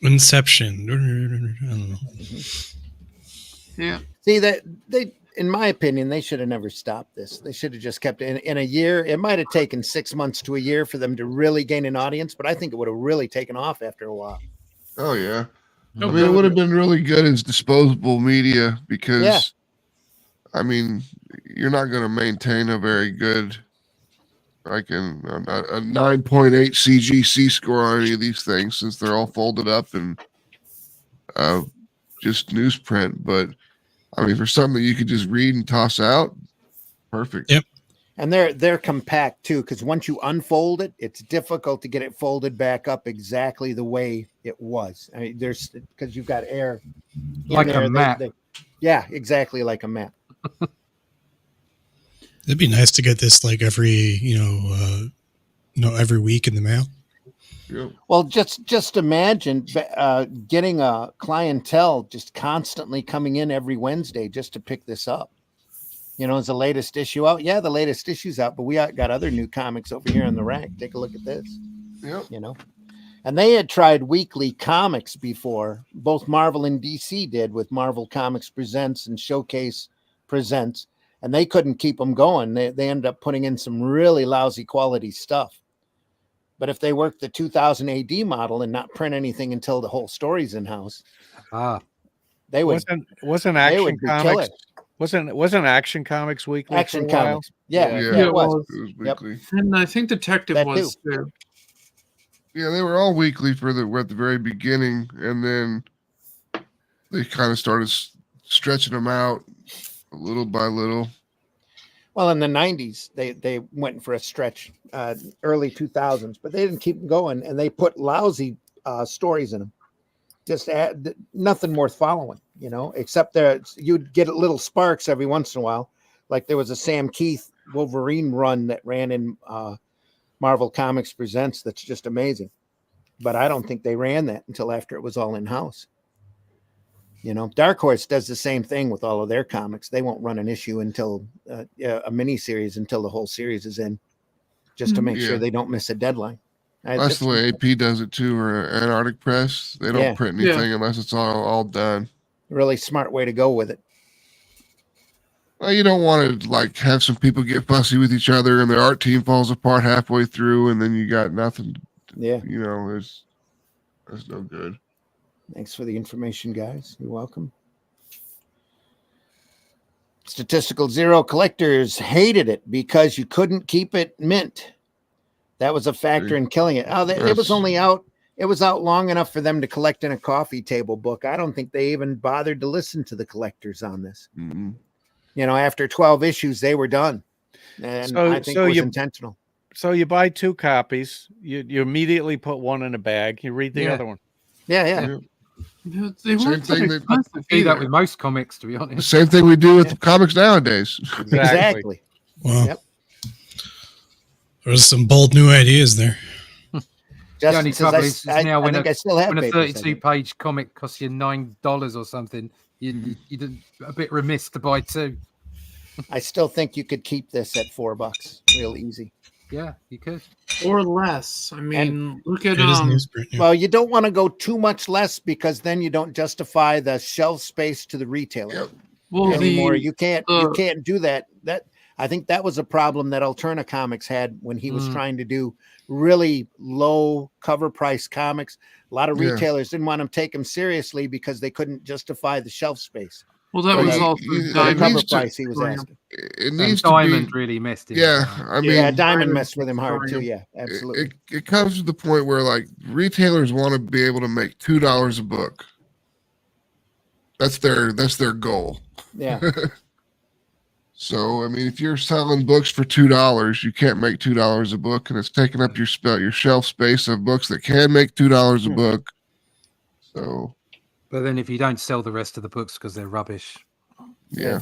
Inception. I don't know. Yeah. See that they, in my opinion, they should have never stopped this. They should have just kept it in a year. It might have taken 6 months to a year for them to really gain an audience, but I think it would have really taken off after a while. Oh yeah. Oh, I mean, it would have been really good as disposable media because, I mean, you're not going to maintain a very good, like a 9.8 CGC score on any of these things since they're all folded up and just newsprint. But I mean, for something that you could just read and toss out, perfect. Yep. And they're compact too, because once you unfold it, it's difficult to get it folded back up exactly the way it was. I mean, there's because you've got air Like a map. Yeah, exactly like a map. It'd be nice to get this like every every week in the mail. Yep. Well, just imagine getting a clientele just constantly coming in every Wednesday just to pick this up. You know, is the latest issue out? Yeah, the latest issue's out, but we got other new comics over here in the rack. Take a look at this. Yep. You know, and they had tried weekly comics before. Both Marvel and DC did with Marvel Comics Presents and Showcase Presents, and they couldn't keep them going. They ended up putting in some really lousy quality stuff. But if they work the 2000 AD model and not print anything until the whole story's in house, they would. Wasn't Action be Comics? killer. Wasn't Action Comics weekly? Action for a while? Comics, yeah, Yeah, it was. It was Yep. weekly. And I think Detective That was too. Yeah, they were all weekly at the very beginning, and then they kind of started stretching them out little by little. Well, in the 90s, they went for a stretch, early 2000s, but they didn't keep them going, and they put lousy stories in them. Just nothing worth following, you know, except that you'd get little sparks every once in a while. Like there was a Sam Keith Wolverine run that ran in Marvel Comics Presents that's just amazing. But I don't think they ran that until after it was all in-house. You know, Dark Horse does the same thing with all of their comics. They won't run an issue until a mini series until the whole series is in, just to make sure they don't miss a deadline. That's the way AP does it too, or Antarctic Press. They don't print anything unless it's all done. Really smart way to go with it. Well, you don't want to like have some people get fussy with each other and their art team falls apart halfway through, and then you got nothing. Yeah, you know, that's no good. Thanks for the information, guys. You're welcome. Statistical Zero collectors hated it because you couldn't keep it mint. That was a factor in killing it. Oh, it was only out. It was out long enough for them to collect in a coffee table book. I don't think they even bothered to listen to the collectors on this. Mm-hmm. You know, after 12 issues, they were done. And I think it was intentional. So you buy 2 copies. You immediately put one in a bag. You read the other one. Yeah. They weren't Same thing expensive. Do that with most comics, to be honest. The same thing we do with comics nowadays. Exactly. Wow. Yep. There's some bold new ideas there. The only trouble is now when I still have a papers, 32-page comic costs you $9 or something, you're a bit remiss to buy 2. I still think you could keep this at $4, real easy. Yeah, you could. Or less. I mean, look at Well, you don't want to go too much less because then you don't justify the shelf space to the retailer anymore. You can't do that. I think that was a problem that Alterna Comics had when he was trying to do really low cover price comics. A lot of retailers didn't want to take him seriously because they couldn't justify the shelf space. Well, that was also the cover price he was asking. It needs Diamond to be, really messed him. Yeah, I mean, Diamond messed with him hard too. Yeah, absolutely. It comes to the point where like retailers want to be able to make $2 a book. That's their goal. Yeah. So I mean, if you're selling books for $2, you can't make $2 a book, and it's taking up your shelf space of books that can make $2 a book. So. But then if you don't sell the rest of the books because they're rubbish. Yeah.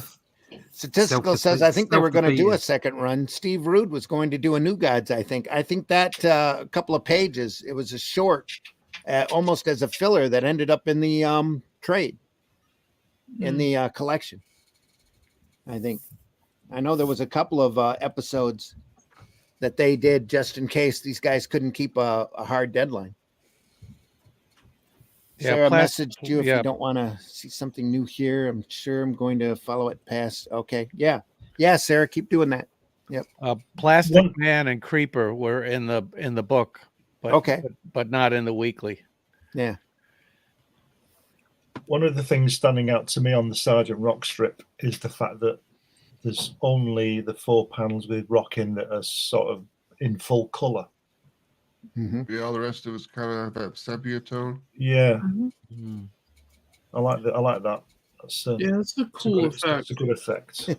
Statistical says, I think they were going to do a second run. Steve Rude was going to do a New Gods, I think. I think that a couple of pages, it was a short, almost as a filler that ended up in the trade, in the collection. I think. I know there was a couple of episodes that they did just in case these guys couldn't keep a hard deadline. Yeah, Sarah messaged you if you don't want to see something new here. I'm sure I'm going to follow it past. Okay. Yeah. Yeah, Sarah, keep doing that. Yep. Plastic Man and Creeper were in the book, but not in the weekly. Yeah. One of the things standing out to me on the Sergeant Rock strip is the fact that there's only the 4 panels with Rock in that are sort of in full color. Yeah, all the rest of it's kind of that sepia tone. Yeah. Mm-hmm. I like that. I like that. Yeah, it's a cool effect. It's a good effect.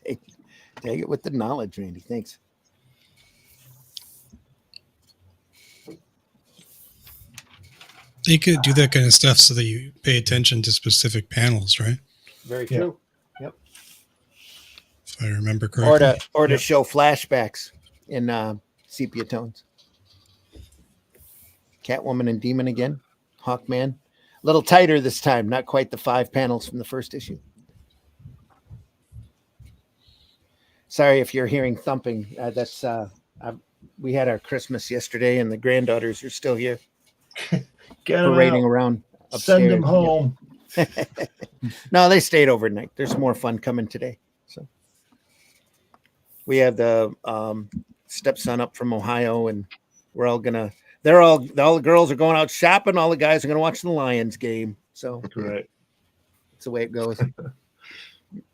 Take it with the knowledge, Randy. Thanks. You could do that kind of stuff so that you pay attention to specific panels, right? Very true. Yep. If I remember correctly. Or to show flashbacks in sepia tones. Catwoman and Demon again. Hawkman. A little tighter this time. Not quite the 5 panels from the first issue. Sorry if you're hearing thumping. We had our Christmas yesterday, and the granddaughters are still here. Parading around upstairs. Send them home. No, they stayed overnight. There's more fun coming today. So we have the stepson up from Ohio, and we're all gonna. All the girls are going out shopping. All the guys are gonna watch the Lions game. So great. That's the way it goes.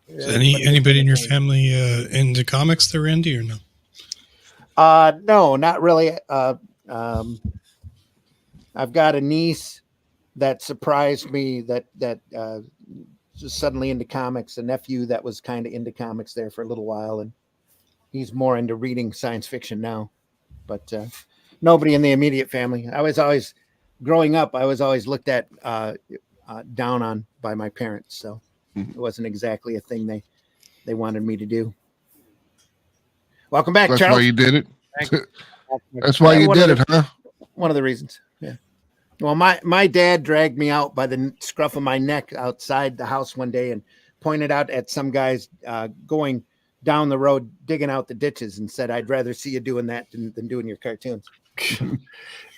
Is anybody in your family into comics there, Randy, or no? No, not really. I've got a niece that surprised me that just suddenly into comics, a nephew that was kind of into comics there for a little while, and he's more into reading science fiction now. But nobody in the immediate family. Growing up, I was always looked at down on by my parents, so it wasn't exactly a thing they wanted me to do. Welcome back, That's Charles. why you did it. That's why you did it, huh? One of the reasons. Yeah. Well, my dad dragged me out by the scruff of my neck outside the house one day and pointed out at some guys going down the road, digging out the ditches, and said, "I'd rather see you doing that than doing your cartoons."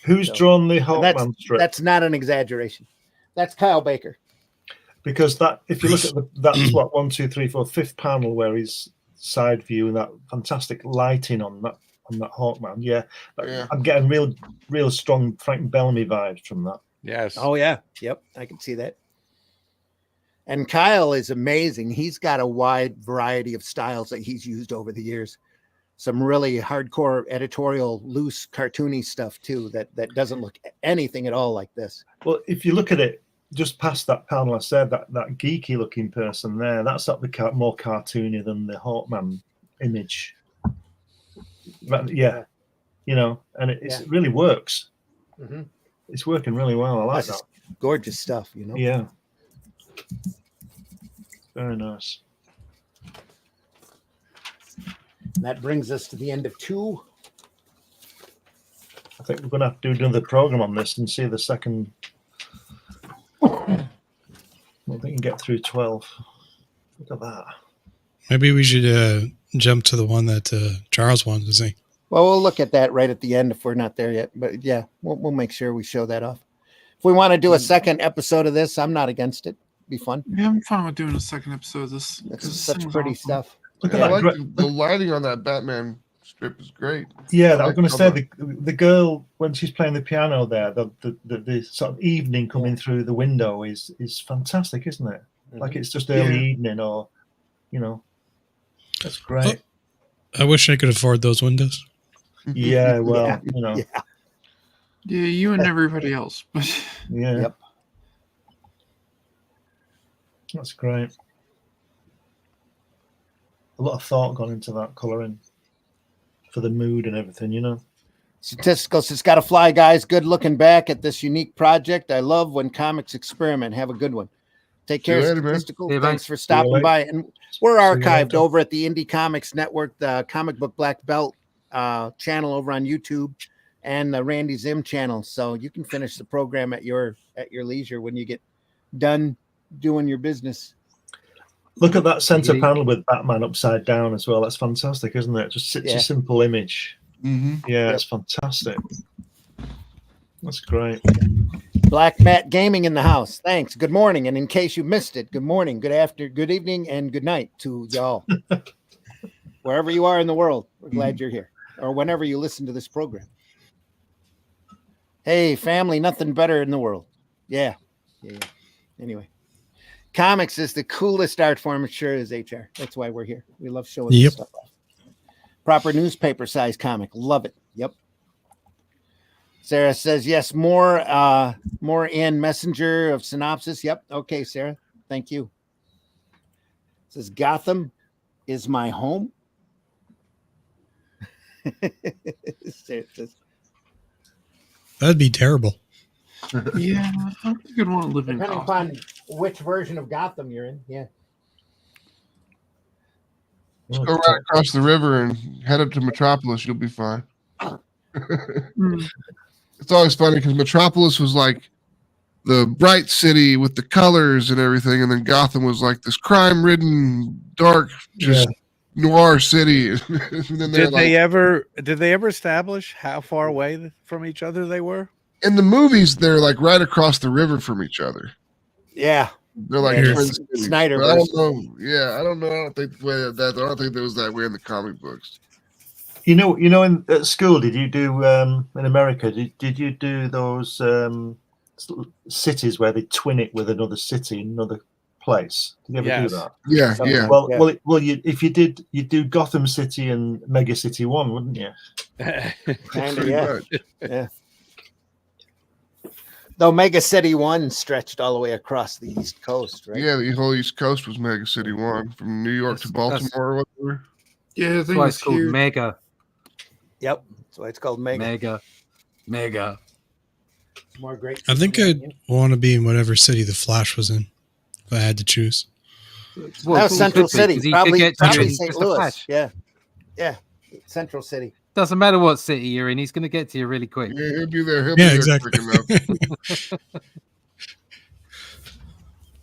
Who's drawn the Hawkman strip? That's not an exaggeration. That's Kyle Baker. Because if you look at that's what 1, 2, 3, 4, 5th panel where he's side view and that fantastic lighting on that Hawkman. Yeah. I'm getting real strong Frank Bellamy vibes from that. Yes. Oh yeah. Yep. I can see that. And Kyle is amazing. He's got a wide variety of styles that he's used over the years. Some really hardcore editorial, loose, cartoony stuff too that doesn't look anything at all like this. Well, if you look at it just past that panel, I said that geeky looking person there, that's up the more cartoony than the Hawkman image. But yeah, and it really works. Mm-hmm. It's working really well. I like that. Gorgeous stuff, Yeah. Very nice. And that brings us to the end of 2. I think we're going to have to do another program on this and see the second. I don't think we can get through 12. Look at that. Maybe we should jump to the one that Charles wanted to see. Well, we'll look at that right at the end if we're not there yet. But yeah, we'll make sure we show that off. If we want to do a second episode of this, I'm not against it. Be fun. Yeah, I'm fine with doing a second episode of this. This is such pretty stuff. Look at I that. like the lighting on that Batman strip is great. Yeah, I was going to say the girl when she's playing the piano there, the sort of evening coming through the window is fantastic, isn't it? Mm-hmm. Like it's just early evening, or that's great. I wish I could afford those windows. Yeah, well, Yeah, you and everybody else, but yeah. Yep. That's great. A lot of thought gone into that colouring for the mood and everything, Statisticals, it's got to fly, guys. Good looking back at this unique project. I love when comics experiment. Have a good one. Take care, Statistical. Thanks for stopping by. And we're archived over at the Indie Comics Network, the Comic Book Black Belt channel over on YouTube, and the Randy Zim channel. So you can finish the program at your leisure when you get done doing your business. Look at that center panel with Batman upside down as well. That's fantastic, isn't it? Just such a simple image. Yeah, it's fantastic. That's great. Black Mat Gaming in the house. Thanks. Good morning. And in case you missed it, good morning, good evening, and good night to y'all. Wherever you are in the world, we're glad you're here. Or whenever you listen to this program. Hey, family, nothing better in the world. Yeah. Anyway. Comics is the coolest art form. It sure is, HR. That's why we're here. We love showing this stuff off. Proper newspaper size comic. Love it. Yep. Sarah says, yes, more in Messenger of Synopsis. Yep. Okay, Sarah. Thank you. It says, Gotham is my home. Sarah says, that'd be terrible. Yeah, I don't think I'd want to live in depending Gotham. upon which version of Gotham you're in. Yeah. Just go right across the river and head up to Metropolis. You'll be fine. It's always funny because Metropolis was like the bright city with the colors and everything, and then Gotham was like this crime-ridden, dark, just noir city. And then Did they ever establish how far away from each other they were? In the movies, they're like right across the river from each other. Yeah. They're like twin cities. Snyder. But I don't know. Yeah, I don't know. I don't think there was that way in the comic books. You know, at school, did you do in America? Did you do those cities where they twin it with another city in another place? Did you ever do that? Yeah. Well, if you did, you'd do Gotham City and Mega City 1, wouldn't you? Kind of, yeah. Though Mega City 1 stretched all the way across the East Coast, right? Yeah, the whole East Coast was Mega City 1, from New York to Baltimore or whatever. Yeah, that's why it's called huge. Mega. Yep, that's why it's called Mega. Mega. More great. I think I'd want to be in whatever city the Flash was in, if I had to choose. Well, that was Central City, probably St. Louis. Flash. Yeah, Central City. Doesn't matter what city you're in, he's going to get to you really quick. Yeah, he'll be there. He'll be there exactly. quick enough.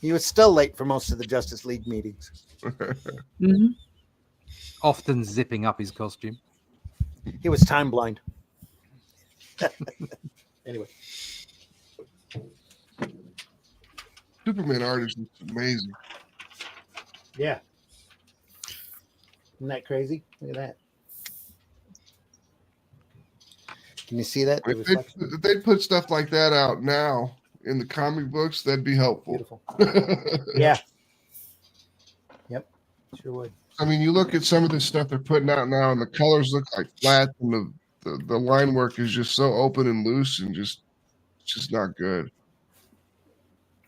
He was still late for most of the Justice League meetings. Often zipping up his costume. He was time blind. Anyway. Superman art is amazing. Yeah. Isn't that crazy? Look at that. Can you see that? If they put stuff like that out now in the comic books, that'd be helpful. Beautiful. Yeah. Yep. Sure would. I mean, you look at some of the stuff they're putting out now, and the colors look like flat, and the line work is just so open and loose, and just not good.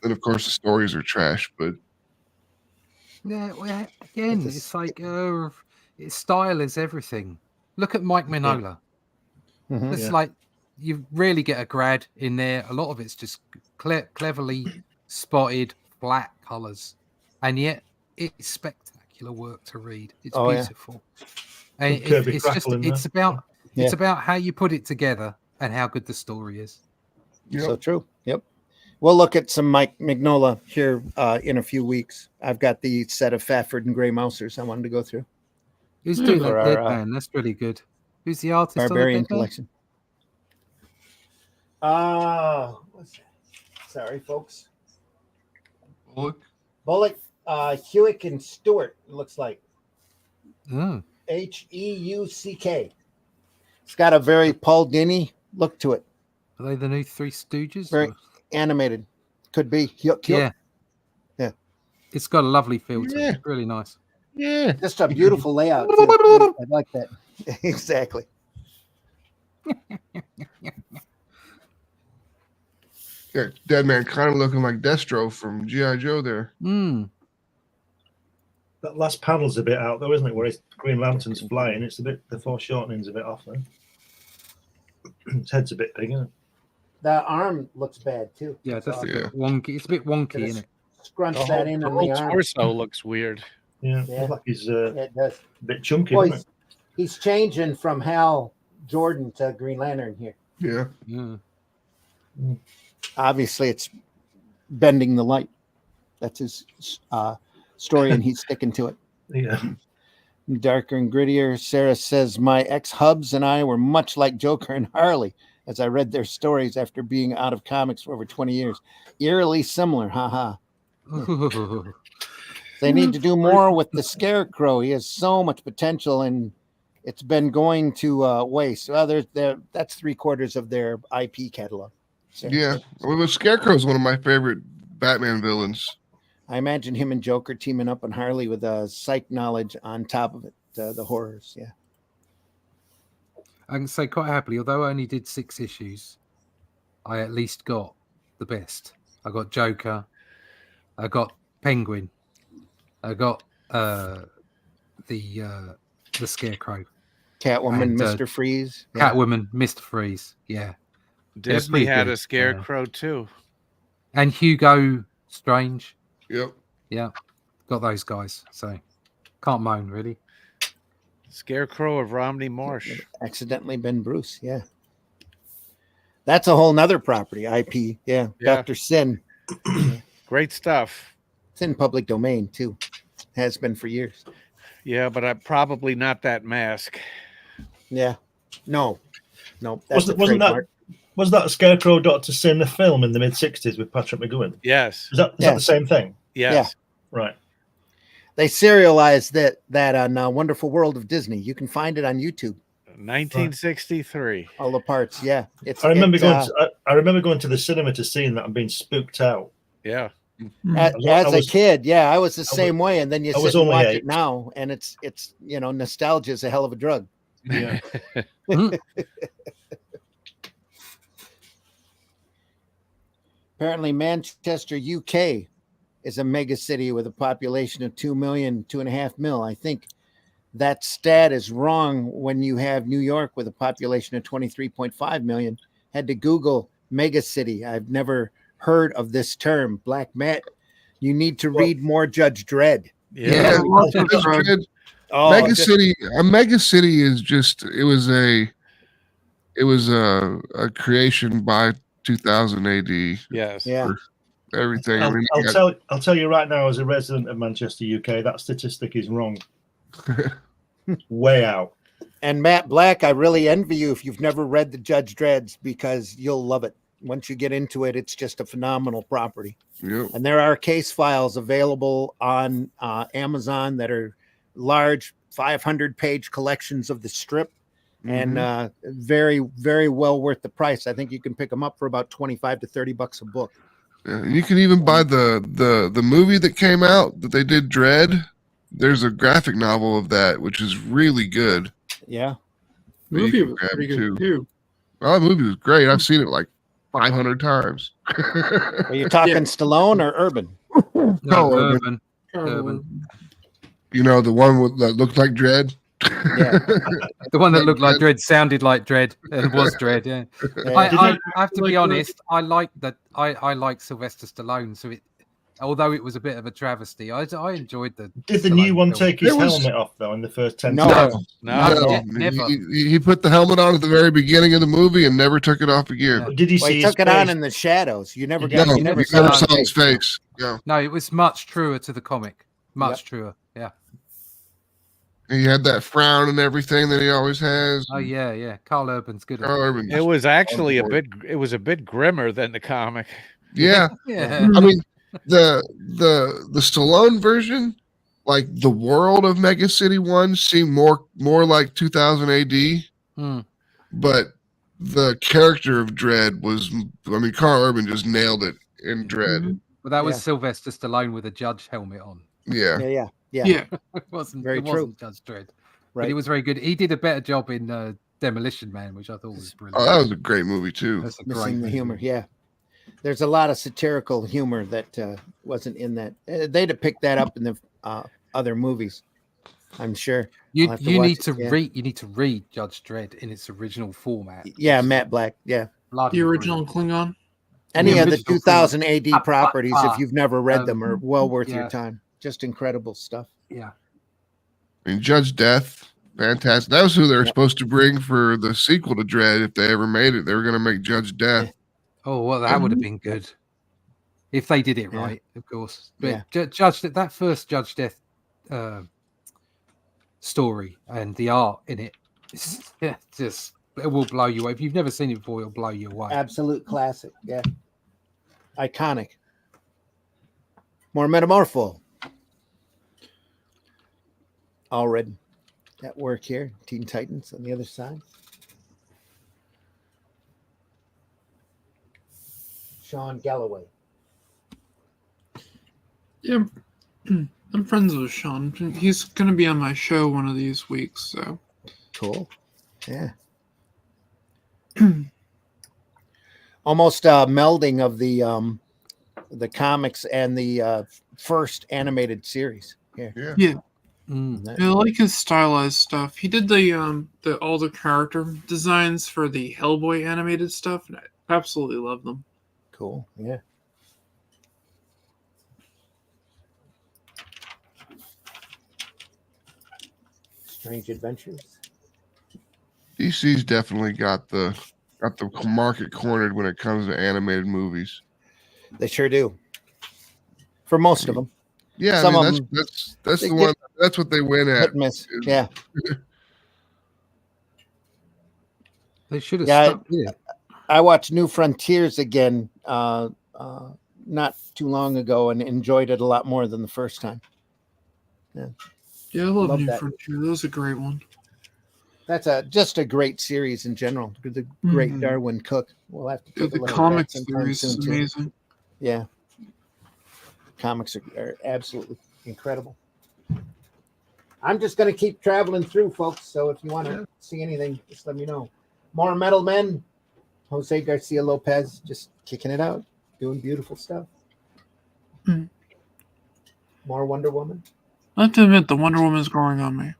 And of course, the stories are trash. But yeah, well, again, it's like style is everything. Look at Mike Mignola. It's like you really get a grad in there. A lot of it's just cleverly spotted flat colors, and yet it's spectacular work to read. It's beautiful. And it's about how you put it together and how good the story is. Yep. So true. Yep. We'll look at some Mike Mignola here in a few weeks. I've got the set of Fafford and Gray Mousers I wanted to go through. Who's doing that Deadman? That's really good. Who's the artist? Barbarian Collection. What's that? Sorry, folks. Bullock, Hewick and Stewart. It looks like. Heuck. It's got a very Paul Dini look to it. Are they the new Three Stooges? Very animated. Could be. Yeah. It's got a lovely feel to it. Really nice. Yeah. Just a beautiful layout. I like that. Exactly. Yeah, Deadman kind of looking like Destro from G.I. Joe there. That last panel's a bit out though, isn't it? Where his Green Lantern's flying. It's a bit, the foreshortening's a bit off there. His head's a bit big, isn't it? The arm looks bad too. Yeah, that's a bit wonky. It's a bit wonky, isn't it? Scrunch that in on the arm. Torso looks weird. Yeah. Like he's it does. A bit chunky. Well, he's changing from Hal Jordan to Green Lantern here. Yeah. Obviously, it's bending the light. That's his story, and he's sticking to it. Yeah. Darker and Grittier. Sarah says, my ex-hubs and I were much like Joker and Harley as I read their stories after being out of comics for over 20 years. Eerily similar, haha. They need to do more with the Scarecrow. He has so much potential, and it's been going to waste. Well, that's 3/4 of their IP catalog. Yeah. Well, Scarecrow is one of my favorite Batman villains. I imagine him and Joker teaming up on Harley with psych knowledge on top of it, the horrors. Yeah. I can say quite happily, although I only did 6 issues, I at least got the best. I got Joker. I got Penguin. I got the Scarecrow. Catwoman, And, Mr. Freeze. Yeah. Catwoman, Mr. Freeze. Yeah. Disney had good. a Scarecrow too. And Hugo Strange. Yep. Yeah. Got those guys. So can't moan, really. Scarecrow of Romney Marsh. Accidentally been Bruce. Yeah. That's a whole nother property. IP. Yeah. Dr. Sin. Great stuff. It's in public domain too. Has been for years. Yeah, but I'm probably not that mask. Yeah. No. That's wasn't that a Scarecrow Dr. Sin, the film in the mid-60s with Patrick McGowan? Yes. Is that the same thing? Yes. Yeah. Right. They serialized that on Wonderful World of Disney. You can find it on YouTube. 1963. All the parts. Yeah. I remember going to the cinema to see that and being spooked out. Yeah. As a kid, I was the same way. And then you sit and watch it now, and it's nostalgia is a hell of a drug. Yeah. Apparently, Manchester, UK, is a mega city with a population of 2 million, 2.5 mil. I think that stat is wrong when you have New York with a population of 23.5 million. Had to Google mega city. I've never heard of this term. Black Matt, you need to read more Judge Dredd. Yeah. Judge Dredd. A mega city is just it was a creation by 2000 AD. Yes. Yeah. Everything. I'll tell you right now, as a resident of Manchester, UK, that statistic is wrong. Way out. And Matt Black, I really envy you if you've never read the Judge Dredds, because you'll love it. Once you get into it, it's just a phenomenal property. Yep. And there are case files available on Amazon that are large 500-page collections of the strip, and very, very well worth the price. I think you can pick them up for about $25 to $30 a book. Yeah, you can even buy the movie that came out that they did, Dread. There's a graphic novel of that, which is really good. Yeah. The movie was pretty good too. Oh, the movie was great. I've seen it like 500 times. Are you talking Stallone or Urban? No, Urban. You know, the one that looked like Dread? Yeah. The one that looked like Dread sounded like Dread and was Dread. Yeah. I have to be honest. I like that. I like Sylvester Stallone. So although it was a bit of a travesty, I enjoyed the. Did the new one take his helmet off though in the first 10 seconds? No, never. He put the helmet on at the very beginning of the movie and never took it off again. Yeah. Did he see? He took it on in the shadows. You never got. You never saw his face. Yeah. No, it was much truer to the comic. Much truer. Yeah. He had that frown and everything that he always has. Oh yeah. Carl Urban's good. It was actually a bit grimmer than the comic. Yeah. Yeah. I mean, the Stallone version, like the world of Mega City 1 seemed more like 2000 AD. But the character of Dredd was, I mean, Carl Urban just nailed it in Dredd. But that was Sylvester Stallone with a judge helmet on. Yeah. It wasn't very true. Judge Dredd. Right. But he was very good. He did a better job in Demolition Man, which I thought was brilliant. Oh, that was a great movie too. That's a Missing the humor. Yeah. There's a lot of satirical humor that wasn't in that. They'd have picked that up in the other movies, I'm sure. You need to read Judge Dredd in its original format. Yeah, Matt Black. Yeah. The original Klingon. Any of the 2000 AD properties, if you've never read them, are well worth your time. Just incredible stuff. Yeah. I mean, Judge Death, fantastic. That was who they were supposed to bring for the sequel to Dredd. If they ever made it, they were going to make Judge Death. Oh, well, that would have been good if they did it right, of course. But that first Judge Death story and the art in it. It's just it will blow you away. If you've never seen it before, it'll blow you away. Absolute classic. Yeah. Iconic. More Metamorpho. Already at work here. Teen Titans on the other side. Sean Galloway. Yeah, I'm friends with Sean. He's going to be on my show one of these weeks. So cool. Yeah. Almost a melding of the comics and the first animated series. Yeah. Yeah. I like his stylized stuff. He did the all the character designs for the Hellboy animated stuff, and I absolutely love them. Cool. Yeah. Strange Adventures. DC's definitely got the market cornered when it comes to animated movies. They sure do. For most of them. Yeah, Some I mean, of them, that's the one. That's what they win at. hit and miss. Yeah. They should have Yeah, stuck. I watched New Frontiers again not too long ago and enjoyed it a lot more than the first time. Yeah, I love New that. Frontier. That was a great one. That's just a great series in general. The great Darwin Cook. We'll have to take a The look comic at that sometime series is soon, too. amazing. Yeah. Comics are absolutely incredible. I'm just going to keep traveling through, folks. So if you want to see anything, just let me know. More Metal Men. Jose Garcia Lopez just kicking it out, doing beautiful stuff. More Wonder Woman. I have to admit, the Wonder Woman's growing on me.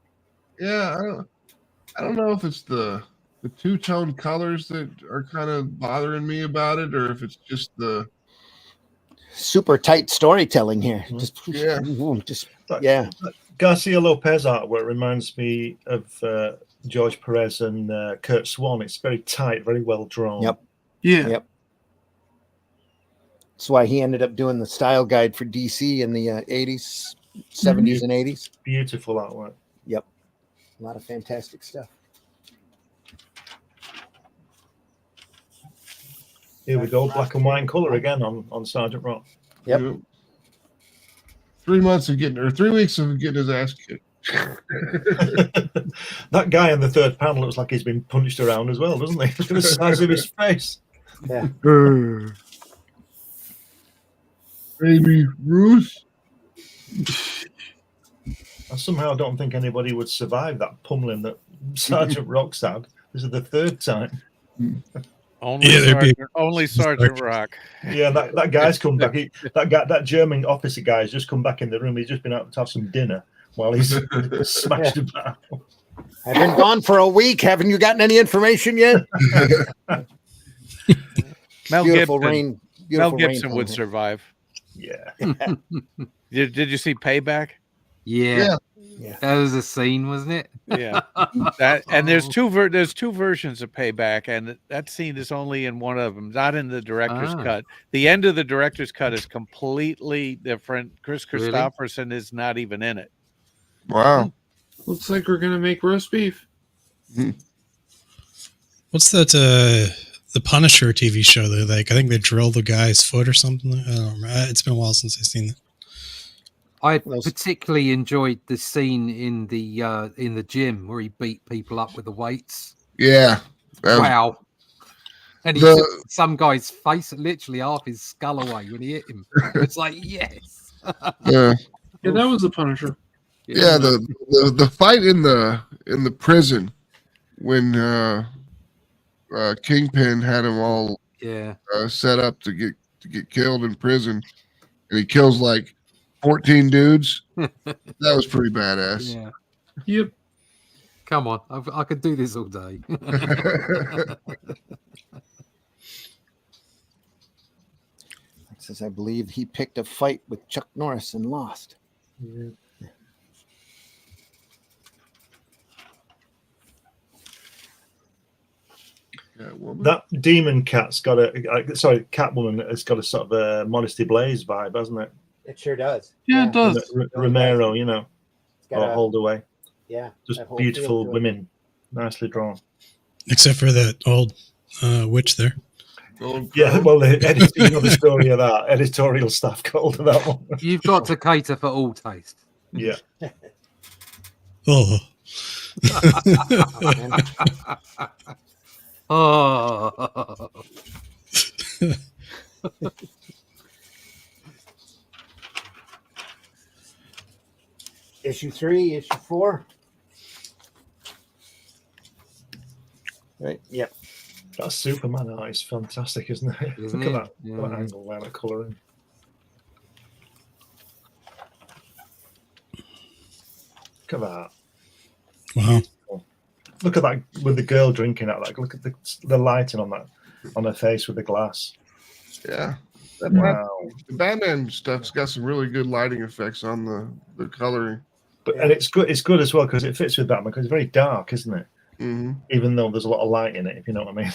Yeah, I don't know if it's the two-tone colors that are kind of bothering me about it, or if it's just the super tight storytelling here. Just yeah. Garcia Lopez artwork reminds me of George Perez and Kurt Swan. It's very tight, very well drawn. Yep. Yeah. Yep. That's why he ended up doing the style guide for DC in the 80s, 70s, and 80s. Beautiful artwork. Yep. A lot of fantastic stuff. Here we go, black and white color again on Sergeant Rock. Yep. 3 months of getting, or 3 weeks of getting his ass kicked. That guy in the third panel looks like he's been punched around as well, doesn't he? Look at the size of his face. Yeah. Baby Ruth. I somehow don't think anybody would survive that pummeling that Sergeant Rock's had. This is the third time. Only Sergeant Rock. Yeah, that guy's come back. That German officer guy has just come back in the room. He's just been out to have some dinner while he's smashed about. I've been gone for a week. Haven't you gotten any information yet? Mel Gibson would survive. Yeah. Did you see Payback? Yeah. That was a scene, wasn't it? Yeah. And there's two versions of Payback, and that scene is only in one of them, not in the director's cut. The end of the director's cut is completely different. Chris Christopherson is not even in it. Wow. Looks like we're gonna make roast beef. What's that? The Punisher TV show. I think they drilled the guy's foot or something. I don't remember. It's been a while since I've seen it. I particularly enjoyed the scene in the gym where he beat people up with the weights. Yeah. Wow. And he took some guy's face, literally half his skull away when he hit him. It's like, yes. Yeah. Yeah, that was the Punisher. Yeah, the fight in the prison when Kingpin had him all set up to get killed in prison, and he kills like 14 dudes. That was pretty badass. Yeah. Yep. Come on, I could do this all day. It says, I believe he picked a fight with Chuck Norris and lost. Yeah. That demon cat's got Catwoman has got a sort of a Modesty Blaze vibe, hasn't it? It sure does. Yeah, it does. Romero, or Holdaway. Yeah, Just that whole beautiful feel to it. women, nicely drawn. Except for that old witch there. Yeah, well, you know the story of that. Editorial staff called that one. You've got to cater for all taste. Yeah. Oh. Oh. Issue 3, issue 4. Right. Yep. That Superman art is fantastic, isn't it? Isn't Look it? at that, Yeah. that angle there, that colouring. Look at that. Wow. Look at that with the girl drinking out. Like, look at the lighting on that, on her face with the glass. Yeah. Wow. The Batman stuff's got some really good lighting effects on the coloring. But and it's good. It's good as well because it fits with Batman because it's very dark, isn't it? Mm-hmm. Even though there's a lot of light in it, if you know what I mean.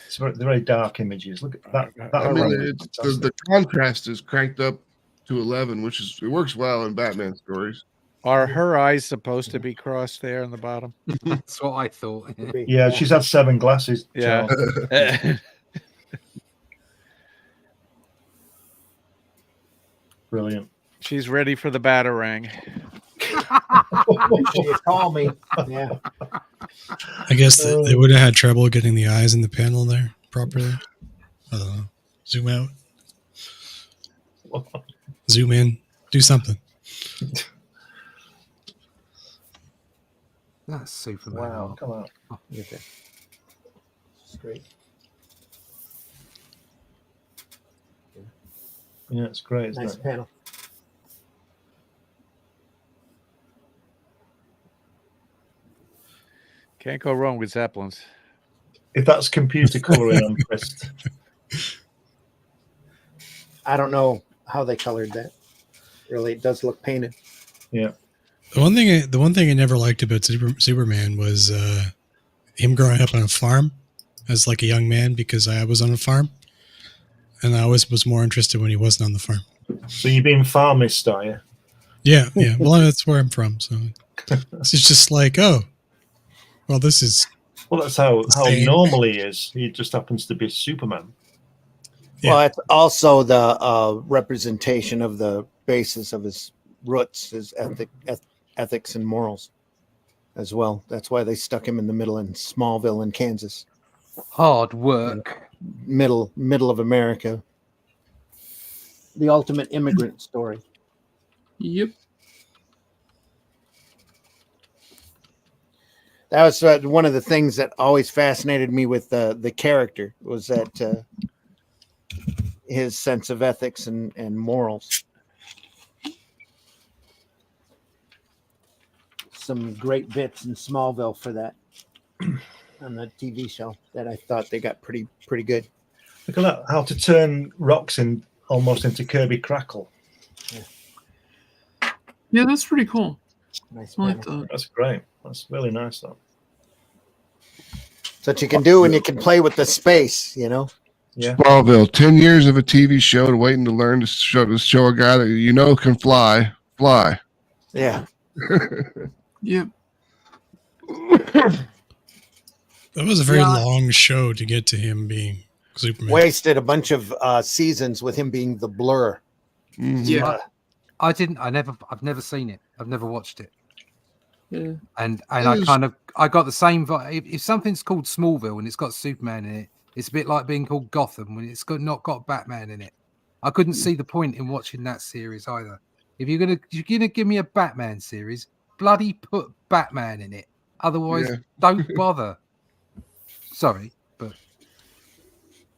It's they're very dark images. Look at that. I mean, the contrast is cranked up to 11, it works well in Batman stories. Are her eyes supposed to be crossed there on the bottom? That's what I thought. Yeah, she's had 7 glasses. Yeah. Brilliant. She's ready for the batarang. You call me. Yeah. I guess they would have had trouble getting the eyes in the panel there properly. I don't know. Zoom out. Zoom in. Do something. That's Superman. Wow, come on. Oh, okay. It's great. Yeah, it's great. Isn't Nice it? panel. Can't go wrong with Zeppelins. If that's computer coloring, I'm impressed. I don't know how they colored that. Really, it does look painted. Yeah. The one thing I never liked about Superman was him growing up on a farm as like a young man, because I was on a farm, and I always was more interested when he wasn't on the farm. So you're being farmist, are you? Yeah. Well, that's where I'm from, so it's just like, oh, well, this is. Well, that's how insane. normal he is. He just happens to be Superman. Yeah. Well, it's also the representation of the basis of his roots, his ethics and morals as well. That's why they stuck him in the middle in Smallville in Kansas. Hard work. Middle of America. The ultimate immigrant story. Yep. That was one of the things that always fascinated me with the character, was that his sense of ethics and morals. Some great bits in Smallville for that on the TV show that I thought they got pretty good. Look at that, how to turn rocks almost into Kirby Crackle. Yeah, that's pretty cool. Nice I like panel. that. That's great. That's really nice, though. That's what you can do when you can play with the space, you know? Yeah. Smallville, 10 years of a TV show and waiting to learn to show a guy that you know can fly. Yeah. Yep. That was a very long show to get to him being Superman. Wasted a bunch of seasons with him being the Blur. Mhm. Yeah. I've never seen it. I've never watched it. Yeah. And I got the same vibe. If something's called Smallville and it's got Superman in it, it's a bit like being called Gotham when it's not got Batman in it. I couldn't see the point in watching that series either. If you're gonna give me a Batman series, bloody put Batman in it. Otherwise, don't bother. Sorry, but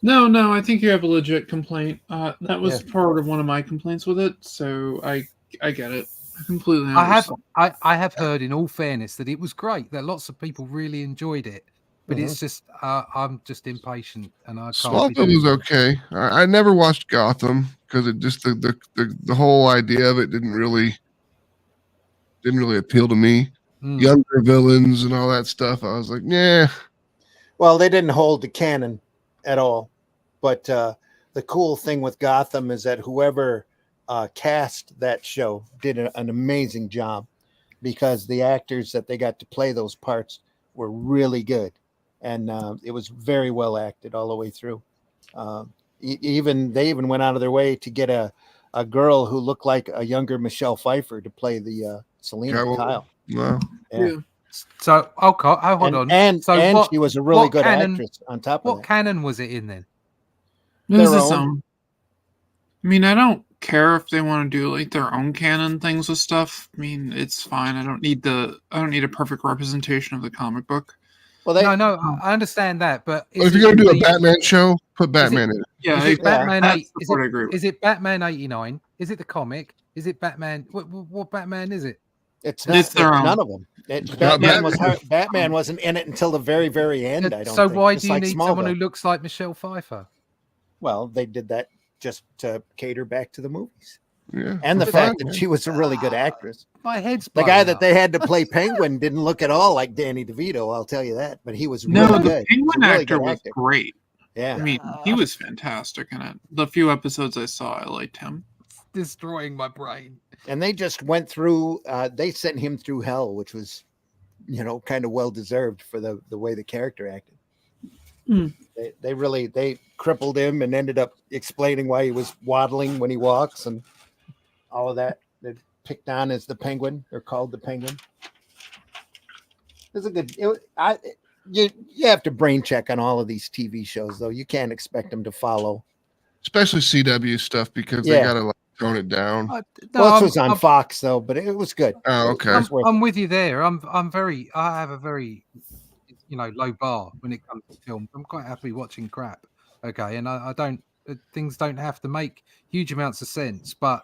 No, I think you have a legit complaint. That was part of one of my complaints with it, so I get it. I completely understand. I have heard, in all fairness, that it was great. That lots of people really enjoyed it, but it's just I'm just impatient, and I can't. Smallville was okay. I never watched Gotham because it just the whole idea of it didn't really appeal to me. Younger villains and all that stuff. I was like, yeah. Well, they didn't hold the canon at all. But the cool thing with Gotham is that whoever cast that show did an amazing job. because the actors that they got to play those parts were really good, and it was very well acted all the way through. They even went out of their way to get a girl who looked like a younger Michelle Pfeiffer to play the Selena Kyle. Wow. Yeah. So hold on. And So she was a really good canon, actress on top of what that. canon was it in then? This Their is own. I mean, I don't care if they want to do like their own canon things with stuff. I mean, it's fine. I don't need a perfect representation of the comic book. Well, no, I understand that, but If you're going to do a Batman show, put Batman in it. Yeah, is it Batman that's 8? the part I agree with. Is it Batman 89? Is it the comic? Is it Batman? What Batman is it? It's not. It's none of them. Batman wasn't in it until the very, very end. I don't. So think. why Just do you like need Smallville. someone who looks like Michelle Pfeiffer? Well, they did that just to cater back to the movies. Yeah, and the fact that she was a really good actress. My head's the guy that they had to play Penguin didn't look at all like Danny DeVito. I'll tell you that, but he was really good. The Penguin really actor was great. Yeah, I mean, he was fantastic in it. The few episodes I saw, I liked him. It's destroying my brain. And they just went through. They sent him through hell, which was, kind of well deserved for the way the character acted. They crippled him and ended up explaining why he was waddling when he walks and all of that. They picked on as the Penguin, or called the Penguin. It's a good. You have to brain check on all of these TV shows, though. You can't expect them to follow, especially CW stuff, because they gotta tone it down. This was on Fox though, but it was good. Oh, okay. I'm with you there. I have a very low bar when it comes to films. I'm quite happy watching crap. Okay, and I don't. Things don't have to make huge amounts of sense, but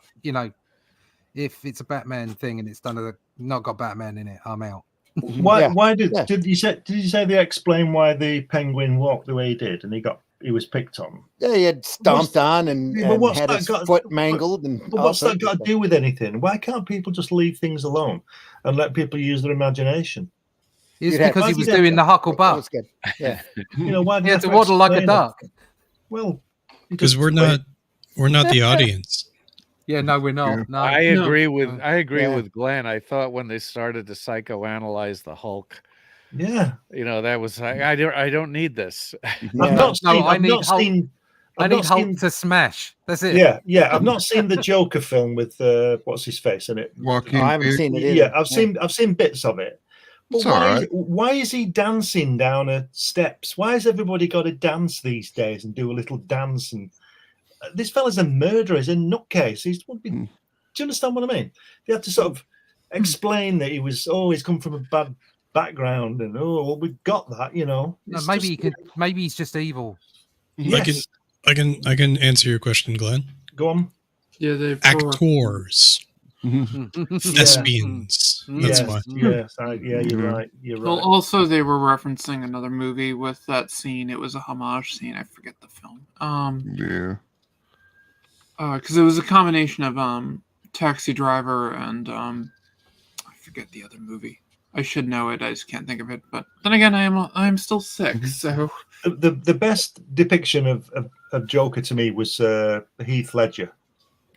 if it's a Batman thing and it's not got Batman in it, I'm out. Why did you say they explain why the Penguin walked the way he did and he was picked on? Yeah, he had stomped on and had his foot mangled. But what's that got to do with anything? Why can't people just leave things alone and let people use their imagination? It's because he was doing the hucklebuck. Yeah, why? He had to waddle like a duck. Well, because we're not the audience. Yeah, no, we're not. Yeah. No, I agree with Glenn. I thought when they started to psychoanalyze the Hulk, that was I don't need this. I need Hulk to smash. That's it. Yeah. I've not seen the Joker film with what's his face in it. Joaquin. I haven't seen it either. Yeah, I've seen bits of it. But why is he dancing down steps? Why has everybody got to dance these days and do a little dance? And this fella's a murderer. He's a nutcase. Do you understand what I mean? They had to sort of explain that he's come from a bad background, and we've got that, No, maybe he's just evil. Yes. I can answer your question, Glenn. Go on. Yeah, they've actors. Thespians. That's why. Yes, you're right. Well, also they were referencing another movie with that scene. It was a homage scene. I forget the film. Because it was a combination of Taxi Driver and I forget the other movie. I should know it. I just can't think of it. But then again, I'm still sick. So the best depiction of Joker to me was Heath Ledger.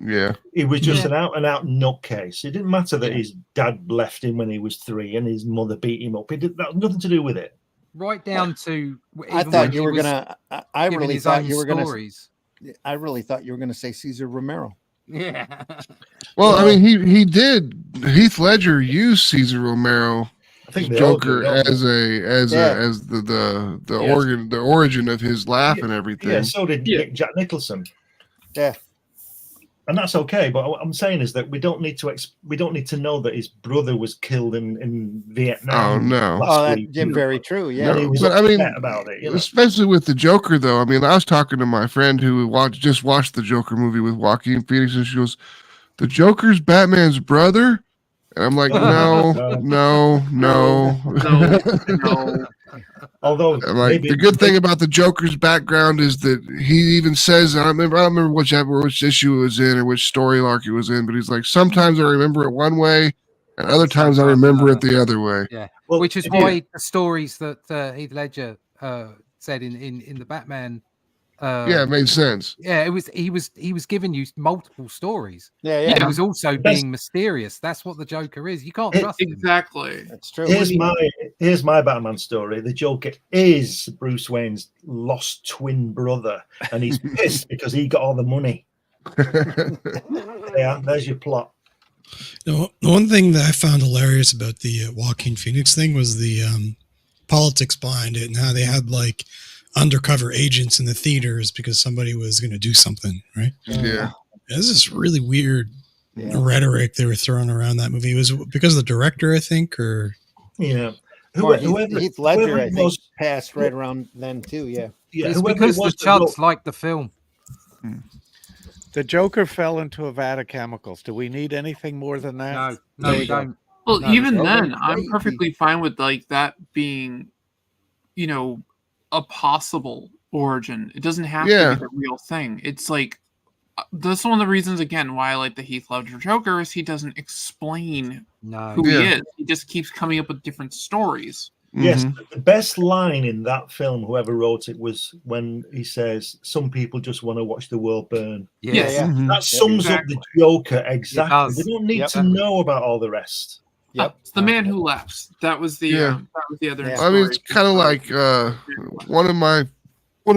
Yeah, he was just an out nutcase. It didn't matter that his dad left him when he was 3 and his mother beat him up. That had nothing to do with it. Right down to. I thought you were gonna. I really thought you were gonna. I really thought you were gonna say Cesar Romero. Yeah. Well, I mean, he did. Heath Ledger used Cesar Romero, I think Joker, as the origin of his laugh and everything. Yeah, so did Jack Nicholson. Yeah. And that's okay, but what I'm saying is that we don't need to know that his brother was killed in Vietnam. Oh no! That's very true. Yeah, no, but I mean, about it, especially with the Joker, though. I mean, I was talking to my friend who just watched the Joker movie with Joaquin Phoenix, and she goes, "The Joker's Batman's brother," and I'm like, "No." Although the good thing about the Joker's background is that he even says, I don't remember which issue it was in or which story arc it was in, but he's like, sometimes I remember it one way and other times I remember it the other way. Yeah, which is why the stories that Heath Ledger said in the Batman Yeah, it made sense. Yeah, he was giving you multiple stories. Yeah. He was also being mysterious. That's what the Joker is. You can't trust him. Exactly. That's true. Here's my Batman story. The Joker is Bruce Wayne's lost twin brother, and he's pissed because he got all the money. Yeah, there's your plot. The one thing that I found hilarious about the Joaquin Phoenix thing was the politics behind it and how they had like undercover agents in the theaters because somebody was going to do something, right? Yeah. This is really weird rhetoric they were throwing around that movie. It was because of the director, I think, or Heath Ledger, I think, passed right around then too. Yeah, it's because the chuds liked the film. The Joker fell into a vat of chemicals. Do we need anything more than that? No, we don't. Well, No, even it's then, crazy. I'm perfectly fine with like that being, a possible origin. It doesn't have to be the real thing. It's like that's one of the reasons again why I like the Heath Ledger Joker is he doesn't explain who he is. He just keeps coming up with different stories. Yes, the best line in that film, whoever wrote it, was when he says, "Some people just want to watch the world burn." Yes, that sums up the Joker exactly. They don't need to know about all the rest. Yep, it's the man who laughs. That was the other. I mean, it's kind of like one of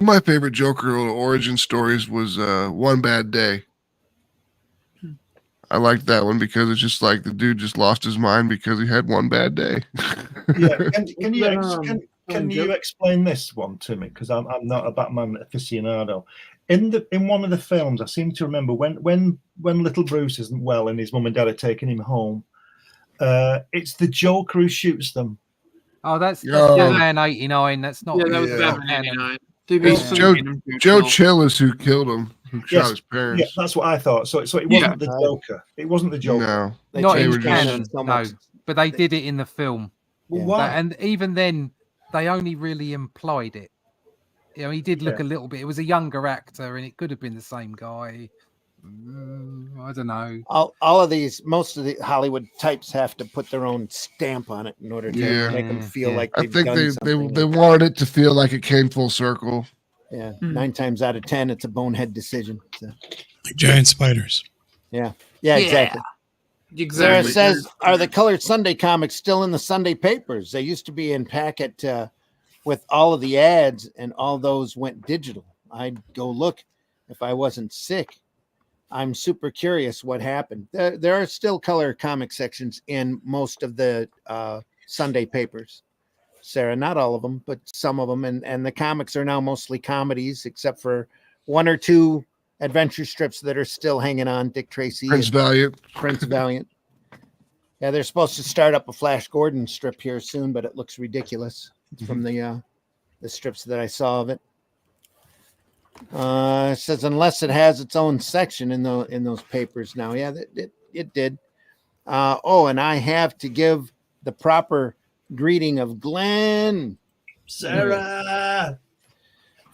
my favorite Joker origin stories was One Bad Day. I like that one because it's just like the dude just lost his mind because he had one bad day. Can you explain this one to me? Because I'm not a Batman aficionado. In one of the films, I seem to remember when little Bruce isn't well and his mum and dad are taking him home. It's the Joker who shoots them. Oh, that's Batman 89. That's not. Yeah, that was Batman 89. Joe Chill is who killed him. Who shot his parents? Yeah, that's what I thought. So it wasn't the Joker. It wasn't the Joker. No, not in canon. No, but they did it in the film. Why? And even then, they only really implied it. He did look a little bit. It was a younger actor, and it could have been the same guy. I don't know. All of these, most of the Hollywood types have to put their own stamp on it in order to make them feel like I think they wanted it to feel like it came full circle. Yeah, 9 times out of 10, it's a bonehead decision. So. Like giant spiders. Yeah, exactly. Sarah says, "Are the colored Sunday comics still in the Sunday papers? They used to be in packet with all of the ads, and all those went digital. I'd go look if I wasn't sick. I'm super curious what happened. There are still color comic sections in most of the Sunday papers, Sarah. Not all of them, but some of them. And the comics are now mostly comedies, except for 1 or 2 adventure strips that are still hanging on. Dick Tracy, Prince Valiant. Yeah, they're supposed to start up a Flash Gordon strip here soon, but it looks ridiculous. It's from the strips that I saw of it. It says unless it has its own section in those papers now. Yeah, it did. And I have to give the proper greeting of Glenn. Sarah.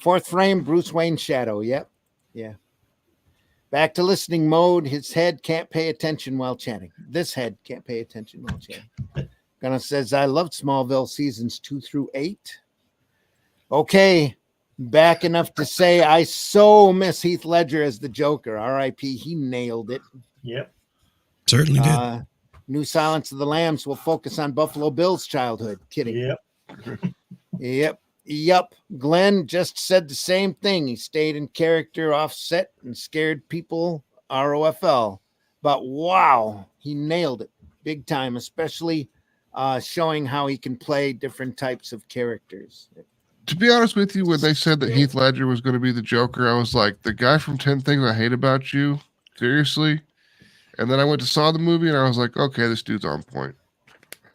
4th frame, Bruce Wayne shadow. Yep. Yeah. Back to listening mode. His head can't pay attention while chatting. This head can't pay attention while chatting. Gunnar says, I loved Smallville seasons 2 through 8. Okay. Back enough to say I so miss Heath Ledger as the Joker. R.I.P. He nailed it. Yep. Certainly did. New Silence of the Lambs will focus on Buffalo Bill's childhood. Kidding. Yep. Glenn just said the same thing. He stayed in character, offset, and scared people. ROFL. But wow, he nailed it big time, especially showing how he can play different types of characters. To be honest with you, when they said that Heath Ledger was going to be the Joker, I was like, the guy from 10 Things I Hate About You? Seriously? And then I went to saw the movie, and I was like, okay, this dude's on point.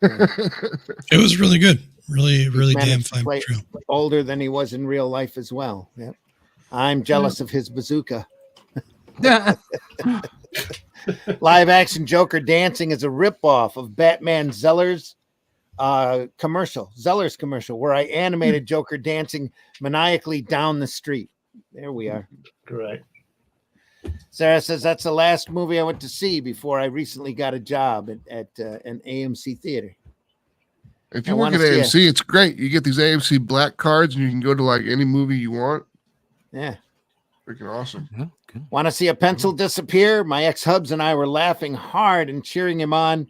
It was really good. Really damn fine portrayal. Older than he was in real life as well. Yep. I'm jealous of his bazooka. Live action Joker dancing is a ripoff of Batman Zeller's commercial where I animated Joker dancing maniacally down the street. There we are. Great. Sarah says that's the last movie I went to see before I recently got a job at an AMC theater. If you work at AMC, it's great. You get these AMC black cards and you can go to like any movie you want. Yeah. Freaking awesome. Yeah, good. Want to see a pencil disappear? My ex-hubs and I were laughing hard and cheering him on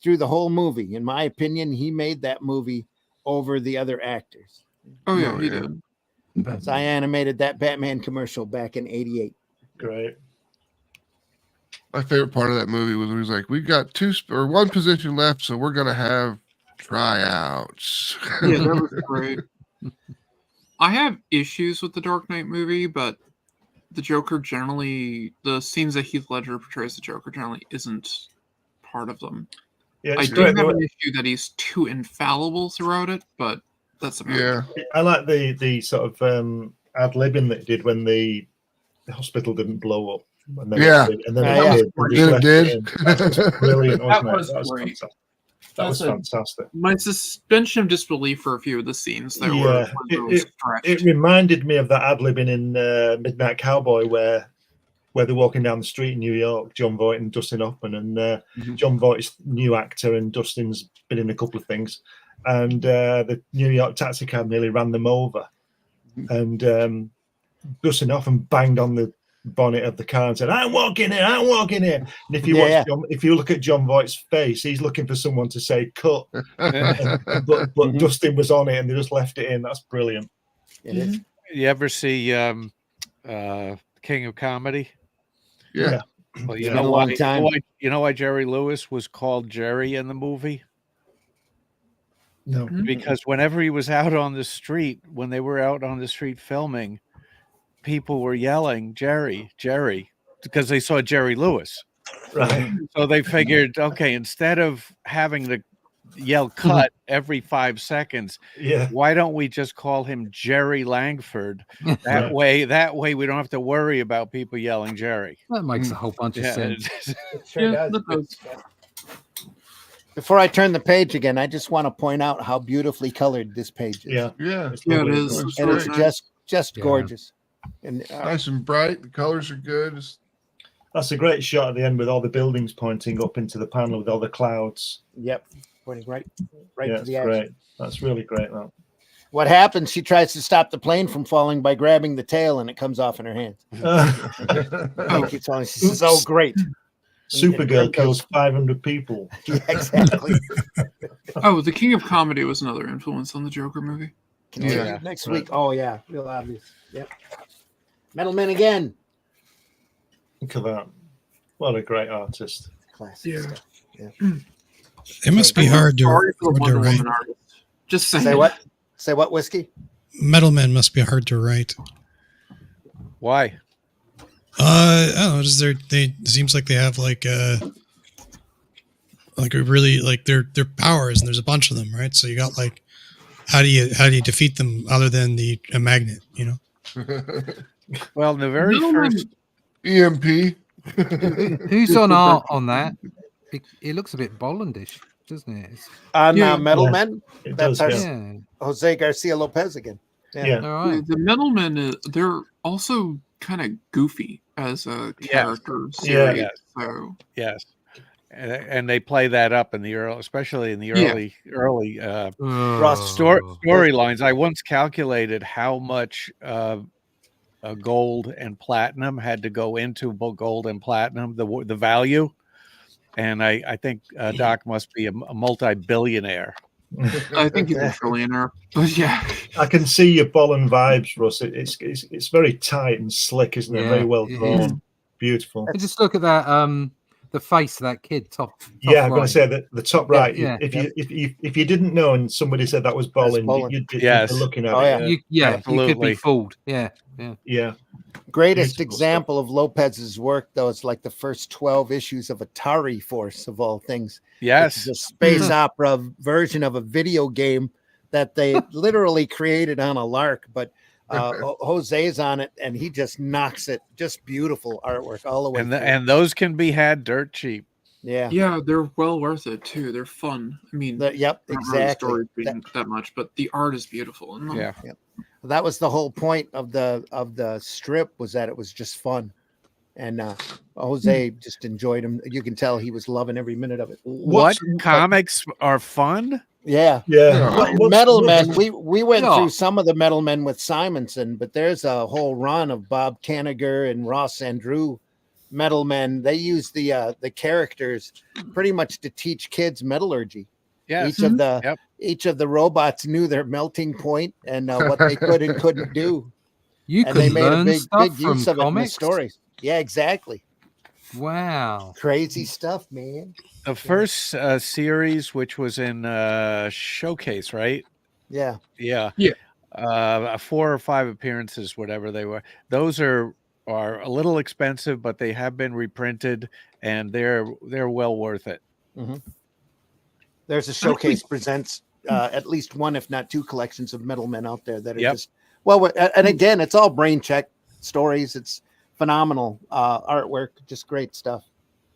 through the whole movie. In my opinion, he made that movie over the other actors. Oh yeah, he did. So I animated that Batman commercial back in '88. Great. My favorite part of that movie was when he was like, "We got one position left, so we're gonna have tryouts." Yeah, that was great. I have issues with the Dark Knight movie, but the Joker generally, the scenes that Heath Ledger portrays the Joker generally isn't part of them. Yeah, I it's do great. have an issue that he's too infallible throughout it, but that's about Yeah. it. I like the sort of ad-libbing that he did when the hospital didn't blow up. And then Yeah. and then Yeah. it did. And just Then it left did. in. That was brilliant, That wasn't it? was That was great. fantastic. That was fantastic. My suspension of disbelief for a few of the scenes that Yeah, were really stretched. It reminded me of that ad-libbing in Midnight Cowboy where they're walking down the street in New York, John Voight and Dustin Hoffman, and John Voight's new actor and Dustin's been in a couple of things, and the New York taxi cab nearly ran them over, and Dustin Hoffman banged on the bonnet of the car and said, I'm walking here. And if you if you look at John Voight's face, he's looking for someone to say cut, but Dustin was on it and they just left it in. That's brilliant. It You ever see King of Comedy? Yeah. Well, It's been a long time. You know why Jerry Lewis was called Jerry in the movie? No. Because whenever he was out on the street, when they were out on the street filming, people were yelling, Jerry, Jerry, because they saw Jerry Lewis. Right. So they figured, okay, instead of having to yell cut every 5 seconds, why don't we just call him Jerry Langford? That way we don't have to worry about people yelling Jerry. That makes a whole bunch of sense. It sure does. Before I turn the page again, I just want to point out how beautifully colored this page is. Yeah. Yeah, it is. And it's just gorgeous. And nice and bright. The colors are good. That's a great shot at the end with all the buildings pointing up into the panel with all the clouds. Yep, pointing right yeah, to the action. Great. That's really great. That. What happens? She tries to stop the plane from falling by grabbing the tail, and it comes off in her hand. She says, "Oh, great!" Supergirl kills 500 people. Yeah, exactly. Oh, the King of Comedy was another influence on the Joker movie. Continue next week. Oh yeah, real obvious. Yep. Metal Men again. Look at that. What a great artist. Classic stuff. Yeah. It must be hard to write. Just saying. Say what? Say what, Whiskey? Metal Men must be hard to write. Why? I don't know. Just it seems like they have like a really like their powers, and there's a bunch of them, right? So you got like, how do you defeat them other than a magnet, you know? Well, the very first EMP. Who's on art on that? It looks a bit Bollandish, doesn't it? On Metal Men? That's our yeah. Jose Garcia Lopez again. Yeah. All right. The Metal Men, they're also kind of goofy as a character series. So. Yes. And they play that up in the early, especially in the early storylines. I once calculated how much gold and platinum had to go into gold and platinum, the value, and I think Doc must be a multi-billionaire. I think he's a trillionaire, but yeah, I can see your Bolland vibes, Russ. It's very tight and slick, isn't it? Very well drawn, beautiful. Just look at that. The face of that kid, top yeah, I'm right. going to say that the top right. Yeah, if you didn't know and somebody said that was Bolland, you'd be looking at it. You could be fooled. Yeah. Greatest Beautiful example of Lopez's work, though, is like the first 12 issues of Atari Force, of all things. Yes, the space opera version of a video game that they literally created on a lark, but Jose's on it, and he just knocks it. Just beautiful artwork all the way. And those can be had dirt cheap. Yeah, they're well worth it too. They're fun. I mean, yep, exactly. That much, but the art is beautiful. In them. Yeah. That was the whole point of the strip, was that it was just fun, and Jose just enjoyed him. You can tell he was loving every minute of it. What comics are fun? Yeah. Metal Men. We went through some of the Metal Men with Simonson, but there's a whole run of Bob Kanigher and Ross Andrew Metal Men. They use the characters pretty much to teach kids metallurgy. Yes. Each of the robots knew their melting point and what they could and couldn't do. And they made a big from use of comics? it in the stories. Yeah, exactly. Wow. Crazy stuff, man. The first series, which was in Showcase, right? Yeah. 4 or 5 appearances, whatever they were. Those are a little expensive, but they have been reprinted, and they're well worth it. Mm-hmm. There's a Showcase presents at least one, if not 2, collections of Metal Men out there that are just and again, it's all brain check stories. It's phenomenal artwork, just great stuff.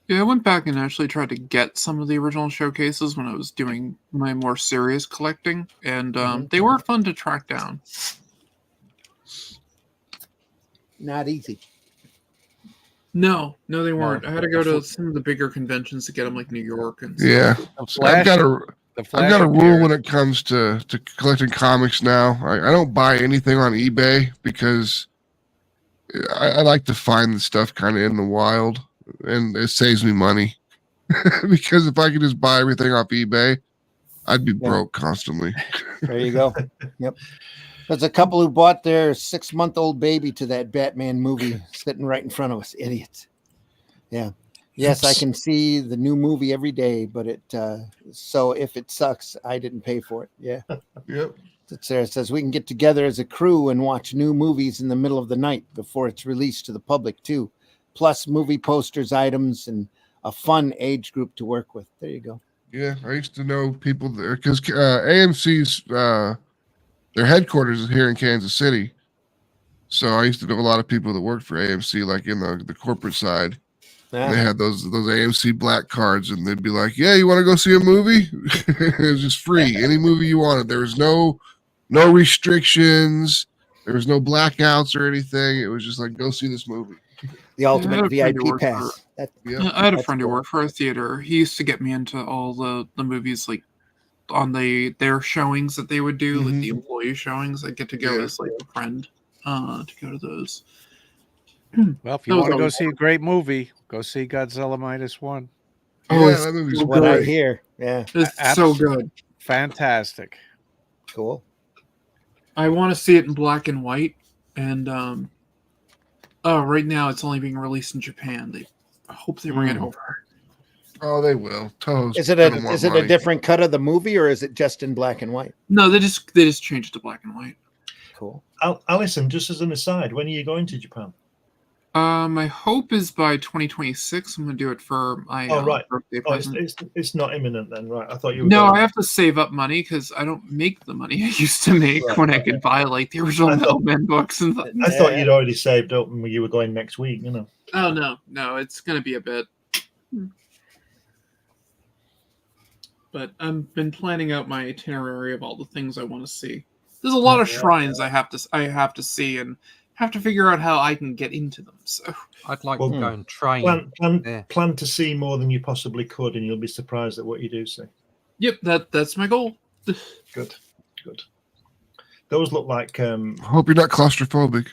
Yeah, I went back and actually tried to get some of the original Showcases when I was doing my more serious collecting, and they were fun to track down. Not easy. No, they weren't. I had to go to some of the bigger conventions to get them, like New York and stuff. Yeah. I've got a rule when it comes to collecting comics now. I don't buy anything on eBay because I like to find the stuff kind of in the wild, and it saves me money. Because if I could just buy everything off eBay, I'd be broke constantly. There you go. Yep. There's a couple who bought their 6-month-old baby to that Batman movie sitting right in front of us. Idiots. Yeah. Yes, I can see the new movie every day, but so if it sucks, I didn't pay for it. Yeah. Yep. Sarah says we can get together as a crew and watch new movies in the middle of the night before it's released to the public too. Plus movie posters, items, and a fun age group to work with. There you go. Yeah, I used to know people there because AMC's their headquarters is here in Kansas City. So I used to know a lot of people that worked for AMC, like in the corporate side. Yeah. They had those AMC black cards, and they'd be like, "Yeah, you want to go see a movie? It was just free, any movie you wanted. There was no restrictions. There was no blackouts or anything. It was just like, go see this movie." The ultimate VIP pass. I had a friend who worked for a theater. He used to get me into all the movies, like on their showings that they would do, like the employee showings. I get to go as like a friend to go to those. Well, if you want to go see a great movie, go see Godzilla -1. Oh, yeah, that movie's what I hear. Yeah, it's so good, fantastic, cool. I want to see it in black and white, and right now it's only being released in Japan. I hope they bring it over. Oh, they will. Toes. Is it a different cut of the movie, or is it just in black and white? No, they just changed it to black and white. Cool. Alison, just as an aside, when are you going to Japan? My hope is by 2026. I'm going to do it for my birthday present. It's not imminent then, right? I thought you were. No, I have to save up money because I don't make the money I used to make when I could buy like the original Metal Men books and things. I thought you'd already saved up and you were going next week. You know. Oh no, it's going to be a bit. But I've been planning out my itinerary of all the things I want to see. There's a lot of shrines I have to see and have to figure out how I can get into them. So I'd like to go and train. Plan to see more than you possibly could, and you'll be surprised at what you do see. Yep, that's my goal. Good. Those look like. Hope you're not claustrophobic.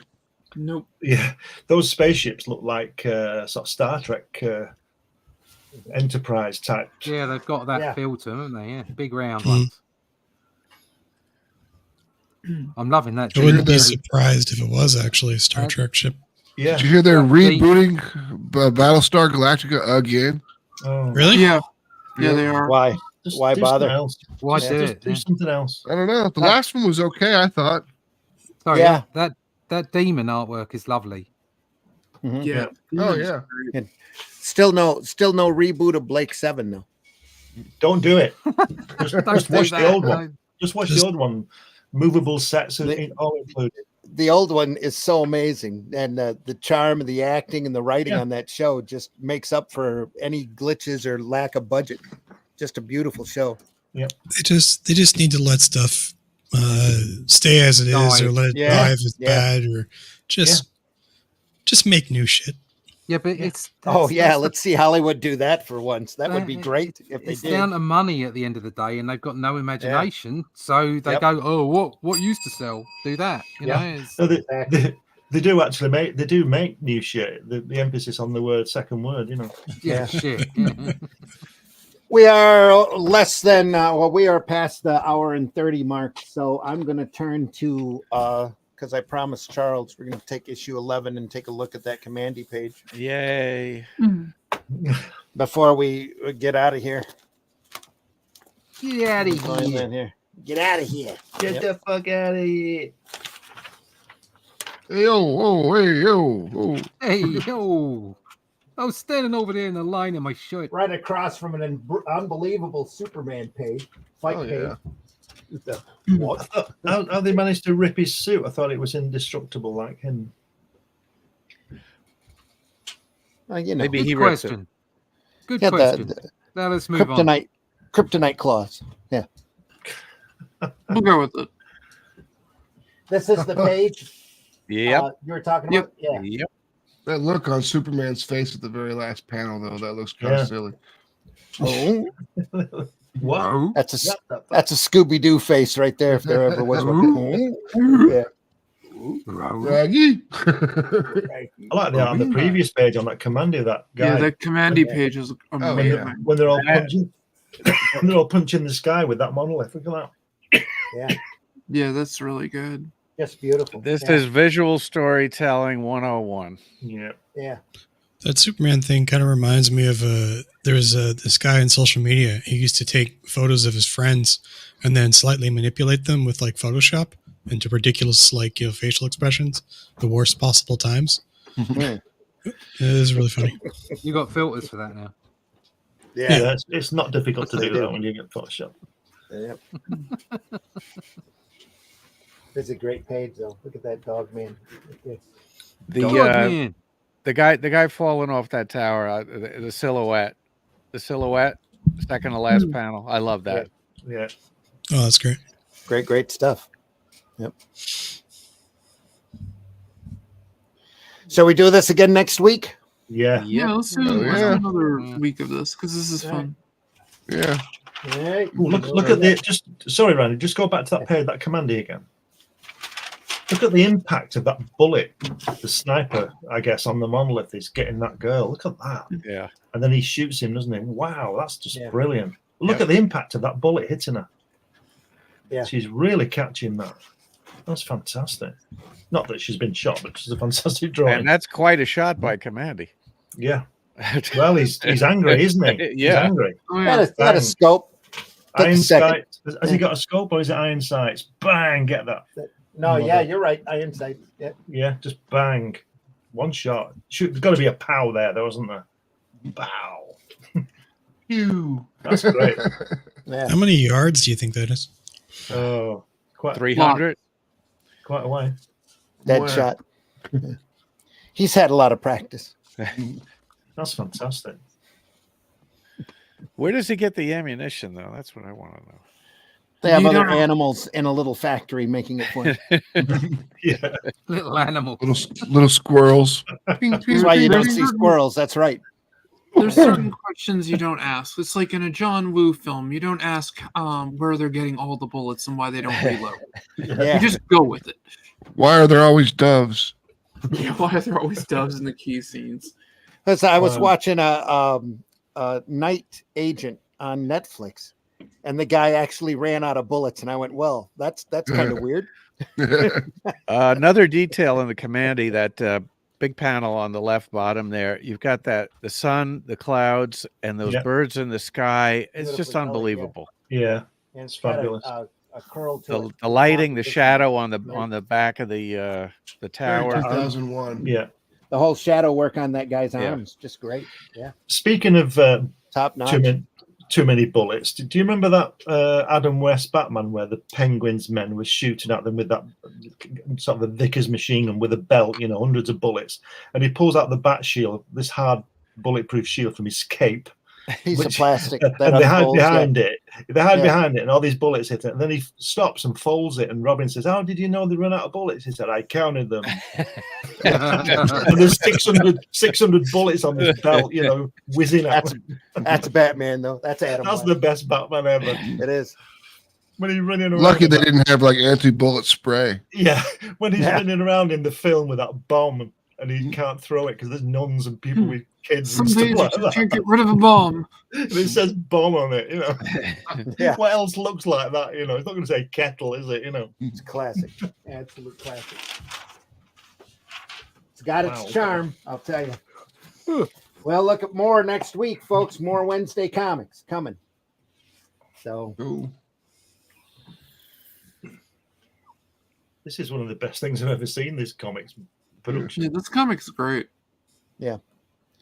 Nope. Yeah, those spaceships look like sort of Star Trek Enterprise type. Yeah, they've got that feel to them, haven't they? Yeah, big round ones. I'm loving that. I wouldn't be surprised if it was actually a Star Trek ship. Yeah. Did you hear they're rebooting Battlestar Galactica again? Oh. Really? Yeah, they are. Why? Why bother? Why do something else? I don't know. The last one was okay, I thought. Sorry, that demon artwork is lovely. Mm-hmm. Yeah. Oh yeah. Still no reboot of Blake 7 though. Don't do it. Just watch the old one. No. Just watch the old one. Movable sets all included. The old one is so amazing, and the charm of the acting and the writing on that show just makes up for any glitches or lack of budget. Just a beautiful show. Yeah, they just need to let stuff stay as it is, or let it die if it's bad, or just make new shit. Yeah, but let's see Hollywood do that for once. That would be great if they it's did. down to money at the end of the day, and they've got no imagination. So they go, "Oh, what used to sell? Do that." You know. So they do actually make new shit. The emphasis on the second word. You know. Yeah, shit. We are less than we are past the hour and 30 mark. So I'm going to turn to because I promised Charles we're going to take issue 11 and take a look at that Commandy page. Yay! Before we get out of here. Get out of here. Get out of here. Get the fuck out of here. Hey, yo. Hey, yo. I was standing over there in the line in my shirt. Right across from an unbelievable Superman page. Page. What? How they managed to rip his suit? I thought it was indestructible like him. Maybe he ripped it. Good question. Now let's move on. Kryptonite claws. Yeah. We'll go with it. This is the page. Yep. You were talking about? Yeah. Yep. That look on Superman's face at the very last panel, though, that looks kind of silly. Oh. What? That's a Scooby-Doo face right there, if there ever was one. Yeah. Raggy. I like that on the previous page on that Commandy, that guy. Yeah, the Commandy page is amazing. When they're all punching, they're all punching the sky with that monolith. Look at that. Yeah. Yeah, that's really good. Just beautiful. This is visual storytelling 101. Yeah. Yeah. That Superman thing kind of reminds me of there's this guy on social media. He used to take photos of his friends and then slightly manipulate them with like Photoshop into ridiculous facial expressions, the worst possible times. It is really funny. You got filters for that now. Yeah, it's not difficult to do that when you get Photoshop. Yep. It's a great page, though. Look at that dog man. The guy falling off that tower. The silhouette, second to last panel. I love that. Yeah. Oh, that's great. Great stuff. Yep. So we do this again next week? Yeah. Yeah, let's do another week of this because this is fun. Yeah. Right. Ooh, look at the sorry, Randy, just go back to that page, that Commandy again. Look at the impact of that bullet, the sniper, I guess, on the monolith is getting that girl. Look at that. Yeah. And then he shoots him, doesn't he? Wow, that's just brilliant. Look at the impact of that bullet hitting her. Yeah. She's really catching that. That's fantastic. Not that she's been shot, but she's a fantastic drawing. And that's quite a shot by Commandy. Yeah. Well, he's angry, isn't he? Yeah. He's angry. Oh, yeah. Got a scope. Iron sights. Has he got a scope or is it iron sights? Bang, get that. No, yeah, you're right. Iron sight. Yeah. Yeah, just bang. One shot. There's got to be a pow there, though, isn't there? Pow. Ew. That's great. Yeah. How many yards do you think that is? Oh, quite 300. Quite a way. Dead shot. Yeah. He's had a lot of practice. That's fantastic. Where does he get the ammunition, though? That's what I want to know. They have other animals in a little factory making it for him. Yeah. Little animal. Little squirrels. That's why you don't see squirrels. That's right. There's certain questions you don't ask. It's like in a John Woo film. You don't ask where they're getting all the bullets and why they don't reload. Yeah. You just go with it. Why are there always doves? Yeah, why are there always doves in the key scenes? Because I was watching a Night Agent on Netflix, and the guy actually ran out of bullets, and I went, "Well, that's kind of weird." Another detail in the Commandy, that big panel on the left bottom there, you've got the sun, the clouds, and those birds in the sky. It's just unbelievable. Yeah, and it's fabulous. A curl The lighting, the shadow on the back of the tower. 2001. Yeah. The whole shadow work on that guy's arms, just great. Yeah. Speaking of top notch. Too many bullets. Do you remember that Adam West Batman where the Penguin's men were shooting at them with that sort of a Vickers machine gun with a belt, hundreds of bullets, and he pulls out the bat shield, this hard bulletproof shield from his cape, piece of plastic that and they hide unfolds, behind yeah. it. They hide behind it, and all these bullets hit it. And then he stops and folds it. And Robin says, "How did you know they run out of bullets?" He said, "I counted them." And there's 600 bullets on this belt, whizzing out. That's Batman, though. That's Adam. That's the best Batman ever. It is. When he's running around. Lucky they didn't have like anti-bullet spray. Yeah, when he's running around in the film with that bomb and he can't throw it because there's nuns and people with kids and stuff like that. Can't get rid of a bomb. And it says bomb on it, Yeah. What else looks like that? It's not going to say kettle, is it? It's classic. Absolute classic. It's got its charm, I'll tell you. Well, look at more next week, folks. More Wednesday comics coming. So. Ooh. This is one of the best things I've ever seen, this comics production. Yeah, this comic's great. Yeah.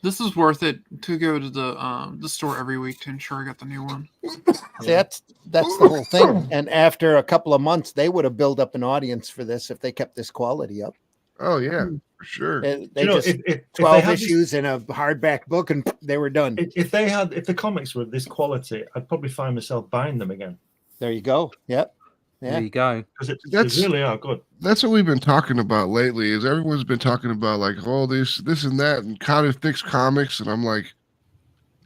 This is worth it to go to the store every week to ensure I got the new one. See, that's the whole thing. And after a couple of months, they would have built up an audience for this if they kept this quality up. Oh yeah, for sure. They if 12 issues in a hardback book, and they were done. If the comics were this quality, I'd probably find myself buying them again. There you go. Yep. Yeah. There you go. Because they really are good. That's what we've been talking about lately. Is everyone's been talking about like, oh, this and that, and how to fix comics, and I'm like,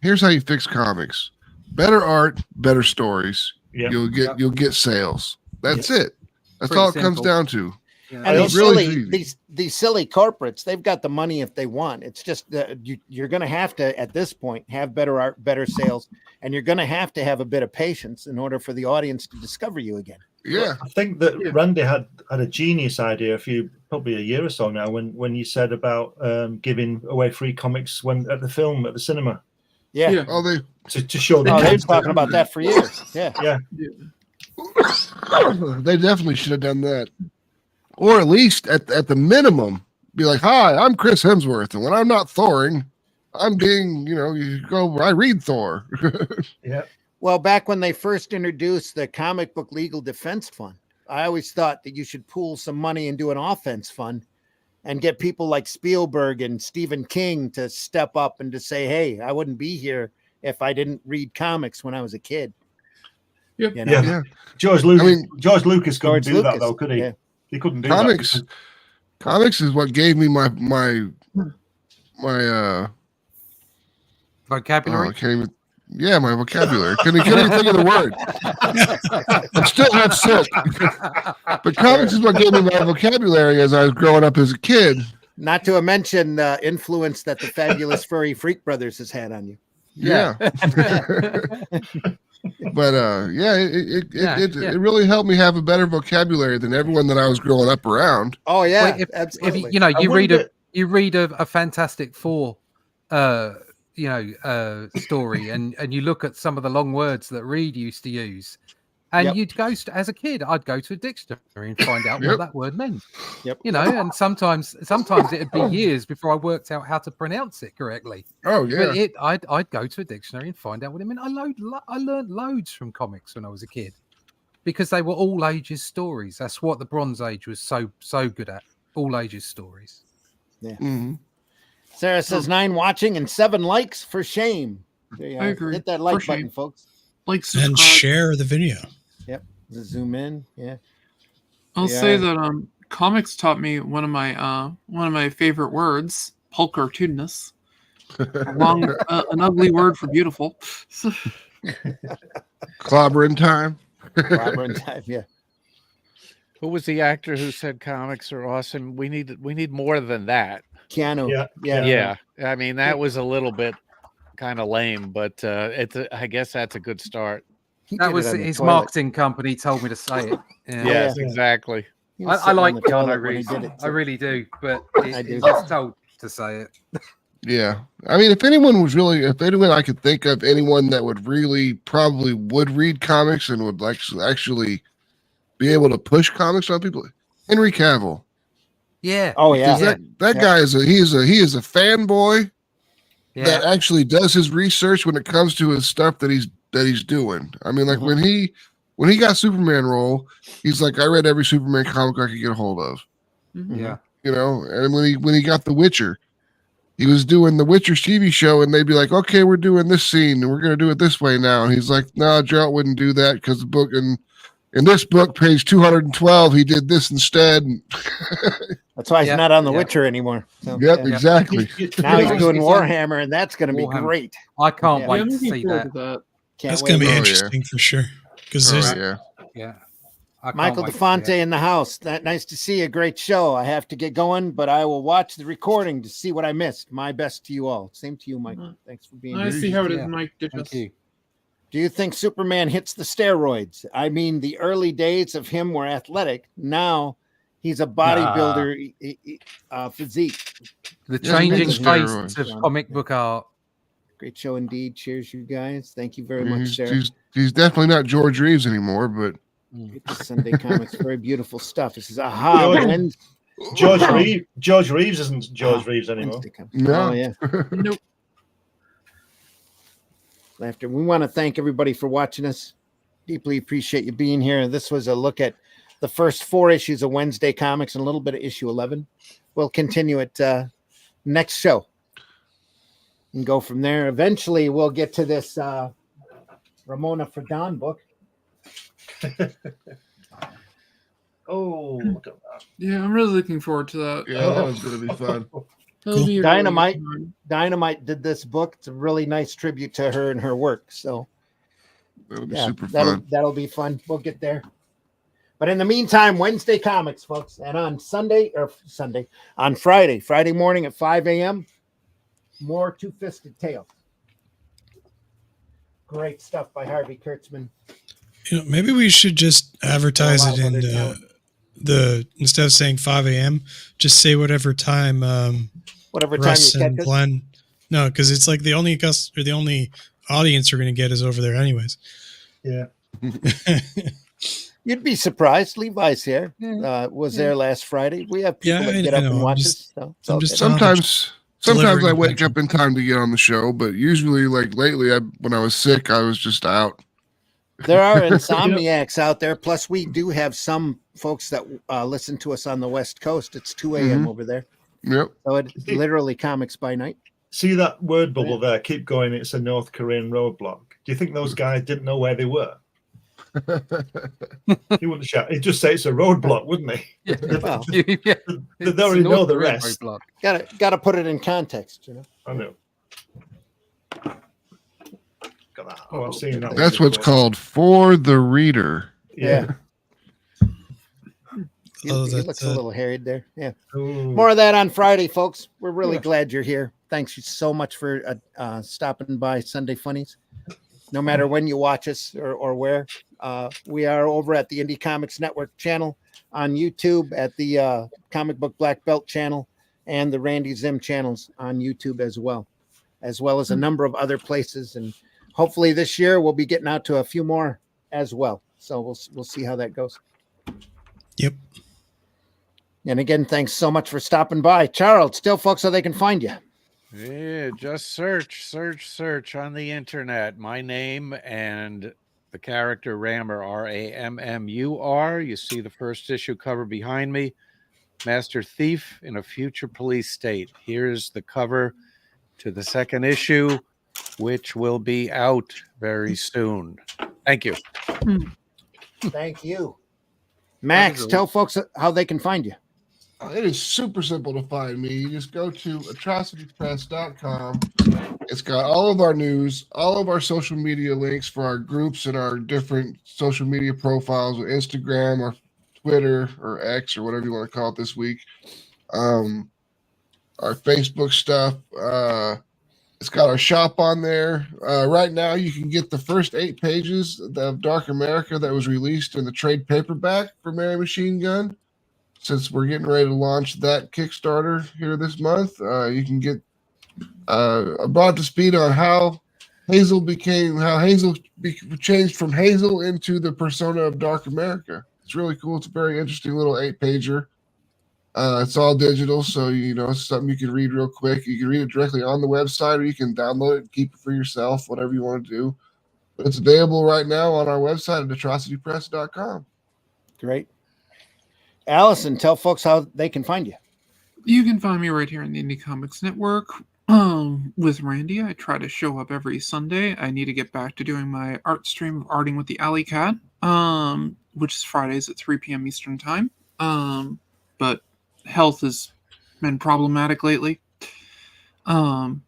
here's how you fix comics: better art, better stories. Yep. You'll get sales. That's it. That's Pretty all it simple. comes down to. And It's these silly corporates, they've got the money if they want. It's just that you're going to have to, at this point, have better art, better sales, and you're going to have a bit of patience in order for the audience to discover you again. Yeah, I think that Randy had a genius idea probably a year or so now when you said about giving away free comics at the cinema. Yeah. Oh, to show the they've kids been talking about that for years. Yeah. Yeah. They definitely should have done that, or at least at the minimum, be like, "Hi, I'm Chris Hemsworth, and when I'm not Thoring, I'm being, I read Thor." Yeah. Well, back when they first introduced the comic book legal defense fund, I always thought that you should pool some money and do an offense fund and get people like Spielberg and Stephen King to step up and to say, hey, I wouldn't be here if I didn't read comics when I was a kid. Yep. Yeah. George Lucas couldn't do that, though, could he? Yeah. He couldn't do comics. that. Comics is what gave me my vocabulary. I can't even. Yeah, my vocabulary. Couldn't even think of the word. I still have silk. But comics is what gave me my vocabulary as I was growing up as a kid. Not to mention the influence that the fabulous Furry Freak Brothers has had on you. Yeah. But it really helped me have a better vocabulary than everyone that I was growing up around. Oh yeah, well, absolutely. If you read a Fantastic Four story and you look at some of the long words that Reed used to use, and you'd go as a kid, I'd go to a dictionary and find out what that word meant. Yep. And sometimes it'd be years before I worked out how to pronounce it correctly. Oh yeah. But I'd go to a dictionary and find out what it meant. I learned loads from comics when I was a kid because they were all ages stories. That's what the Bronze Age was so good at. All ages stories. Yeah. Mm-hmm. Sarah says 9 watching and 7 likes for shame. I agree. Hit that like button, folks. Like, and share the video. Yep. Zoom in. Yeah. I'll say that comics taught me one of my favorite words, pulchartudinous. An ugly word for beautiful. Clobbering time. Clobbering time. Yeah. Who was the actor who said comics are awesome? We need more than that. Keanu. Yeah. I mean, that was a little bit kind of lame, but I guess that's a good start. That was his marketing company told me to say it. Yeah. Yes, exactly. I like Keanu Reeves. I really do, but he's just told to say it. Yeah. I mean, if anyone I could think of anyone that would really probably would read comics and would actually be able to push comics on people, Henry Cavill. Yeah. Oh yeah. That guy is he is a fanboy that actually does his research when it comes to his stuff that he's doing. I mean, like when he got Superman role, he's like, I read every Superman comic I could get a hold of. Yeah. And when he got The Witcher, he was doing the Witcher TV show, and they'd be like, "Okay, we're doing this scene, and we're going to do it this way now." And he's like, "No, Geralt wouldn't do that because the book in this book, page 212, he did this instead." That's why he's not on The Witcher anymore. So, yep, exactly. Now he's doing Warhammer, and that's going to be great. I can't wait I'm to looking see forward that. to that. That's going to be interesting for sure. Because Yeah. Michael DeFonte in the house. Nice to see you. Great show. I have to get going, but I will watch the recording to see what I missed. My best to you all. Same to you, Michael. Thanks for being here. I see how it is, Mike. Thank you. Do you think Superman hits the steroids? I mean, the early days of him were athletic. Now he's a bodybuilder physique. The changing face of comic book art. Great show indeed. Cheers, you guys. Thank you very much, Sarah. He's definitely not George Reeves anymore, but Sunday Comics, very beautiful stuff. This is George Reeves isn't George Reeves anymore. No. Oh, yeah. Nope. Laughter. We want to thank everybody for watching us. Deeply appreciate you being here. This was a look at the first 4 issues of Wednesday Comics and a little bit of issue 11. We'll continue it next show and go from there. Eventually, we'll get to this Ramona for Dawn book. Oh, look at that. Yeah, I'm really looking forward to that. Yeah, that was going to be fun. Cool. Dynamite did this book. It's a really nice tribute to her and her work. So that'll be super fun. That'll be fun. We'll get there. But in the meantime, Wednesday Comics, folks. And on Friday morning at 5 a.m., more Two-Fisted Tales. Great stuff by Harvey Kurtzman. Maybe we should just advertise it in instead of saying 5 a.m., just say whatever time. Whatever Russ time you and catch Glenn. No, because it's like the only audience we're going to get is over there, anyways. Yeah. You'd be surprised. Levi's here. Was there last Friday. We have people that get up and watch us. So sometimes I wake up in time to get on the show, but usually, like lately, when I was sick, I was just out. There are insomniacs out there. Plus, we do have some folks that listen to us on the West Coast. It's 2 a.m. over there. Yep. So it's literally comics by night. See that word bubble there? Keep going. It's a North Korean roadblock. Do you think those guys didn't know where they were? He wouldn't shout. He'd just say it's a roadblock, wouldn't he? Yeah. Well, they already know the rest. Got to put it in context, you know. I know. Oh, I'm seeing that. That's what's called for the reader. Yeah. He looks a little harried there. Yeah. Ooh. More of that on Friday, folks. We're really glad you're here. Thanks so much for stopping by Sunday Funnies. No matter when you watch us or where. We are over at the Indie Comics Network channel on YouTube, at the Comic Book Black Belt channel, and the Randy Zim channels on YouTube as well as a number of other places. And hopefully this year we'll be getting out to a few more as well. So we'll see how that goes. Yep. And again, thanks so much for stopping by. Charles, tell folks how they can find you. Yeah, just search on the internet. My name and the character Rammer, Rammur. You see the first issue cover behind me. Master Thief in a future police state. Here's the cover to the second issue, which will be out very soon. Thank you. Thank you. Max, tell folks how they can find you. It is super simple to find me. You just go to atrocitypress.com. It's got all of our news, all of our social media links for our groups and our different social media profiles with Instagram or Twitter or X or whatever you want to call it this week. Our Facebook stuff. It's got our shop on there. Right now, you can get the first 8 pages of Dark America that was released in the trade paperback for Mary Machine Gun. Since we're getting ready to launch that Kickstarter here this month, you can get brought to speed on how Hazel changed from Hazel into the persona of Dark America. It's really cool. It's a very interesting little 8-pager. It's all digital, so it's something you can read real quick. You can read it directly on the website, or you can download it and keep it for yourself, whatever you want to do. But it's available right now on our website at atrocitypress.com. Great. Allison, tell folks how they can find you. You can find me right here on the Indie Comics Network. With Randy, I try to show up every Sunday. I need to get back to doing my art stream of Arting with the Alley Cat, which is Fridays at 3 p.m. Eastern Time. But health has been problematic lately. I'm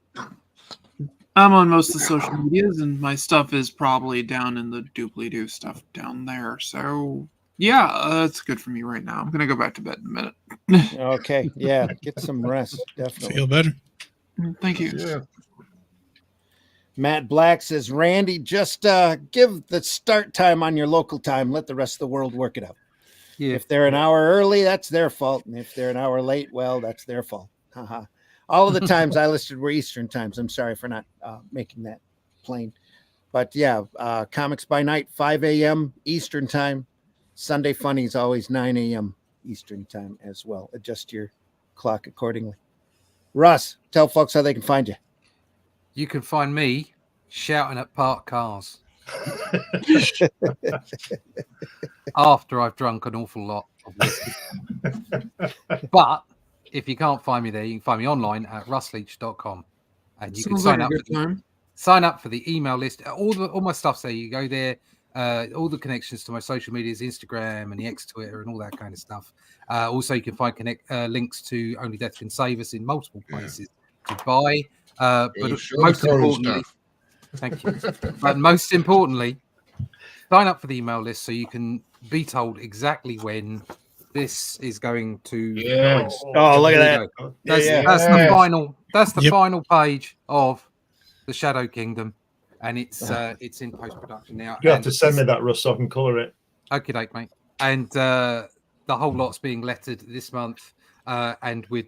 on most of the social medias, and my stuff is probably down in the doobly-doo stuff down there. So, yeah, that's good for me right now. I'm going to go back to bed in a minute. Okay. Yeah. Get some rest. Definitely. Feel better. Thank you. Yeah. Matt Black says, Randy, just give the start time on your local time. Let the rest of the world work it out. Yeah. If they're an hour early, that's their fault. And if they're an hour late, well, that's their fault. All of the times I listed were Eastern times. I'm sorry for not making that plain. But yeah, Comics by Night, 5 a.m. Eastern time. Sunday Funnies, always 9 a.m. Eastern time as well. Adjust your clock accordingly. Russ, tell folks how they can find you. You can find me shouting at parked cars after I've drunk an awful lot of whiskey. But if you can't find me there, you can find me online at russleach.com. And you can sign up for the email list. All my stuff's there. You go there. All the connections to my social medias, Instagram and the X Twitter and all that kind of stuff. Also, you can find links to Only Death Can Save Us in multiple places to buy. But most importantly, thank you. But most importantly, sign up for the email list so you can be told exactly when this is going to. Oh, look at that! That's the final. That's the final page of the Shadow Kingdom, and it's in post production now. You have to send me that, Russ, so I can colour it. Okay, mate. And the whole lot's being lettered this month, and we're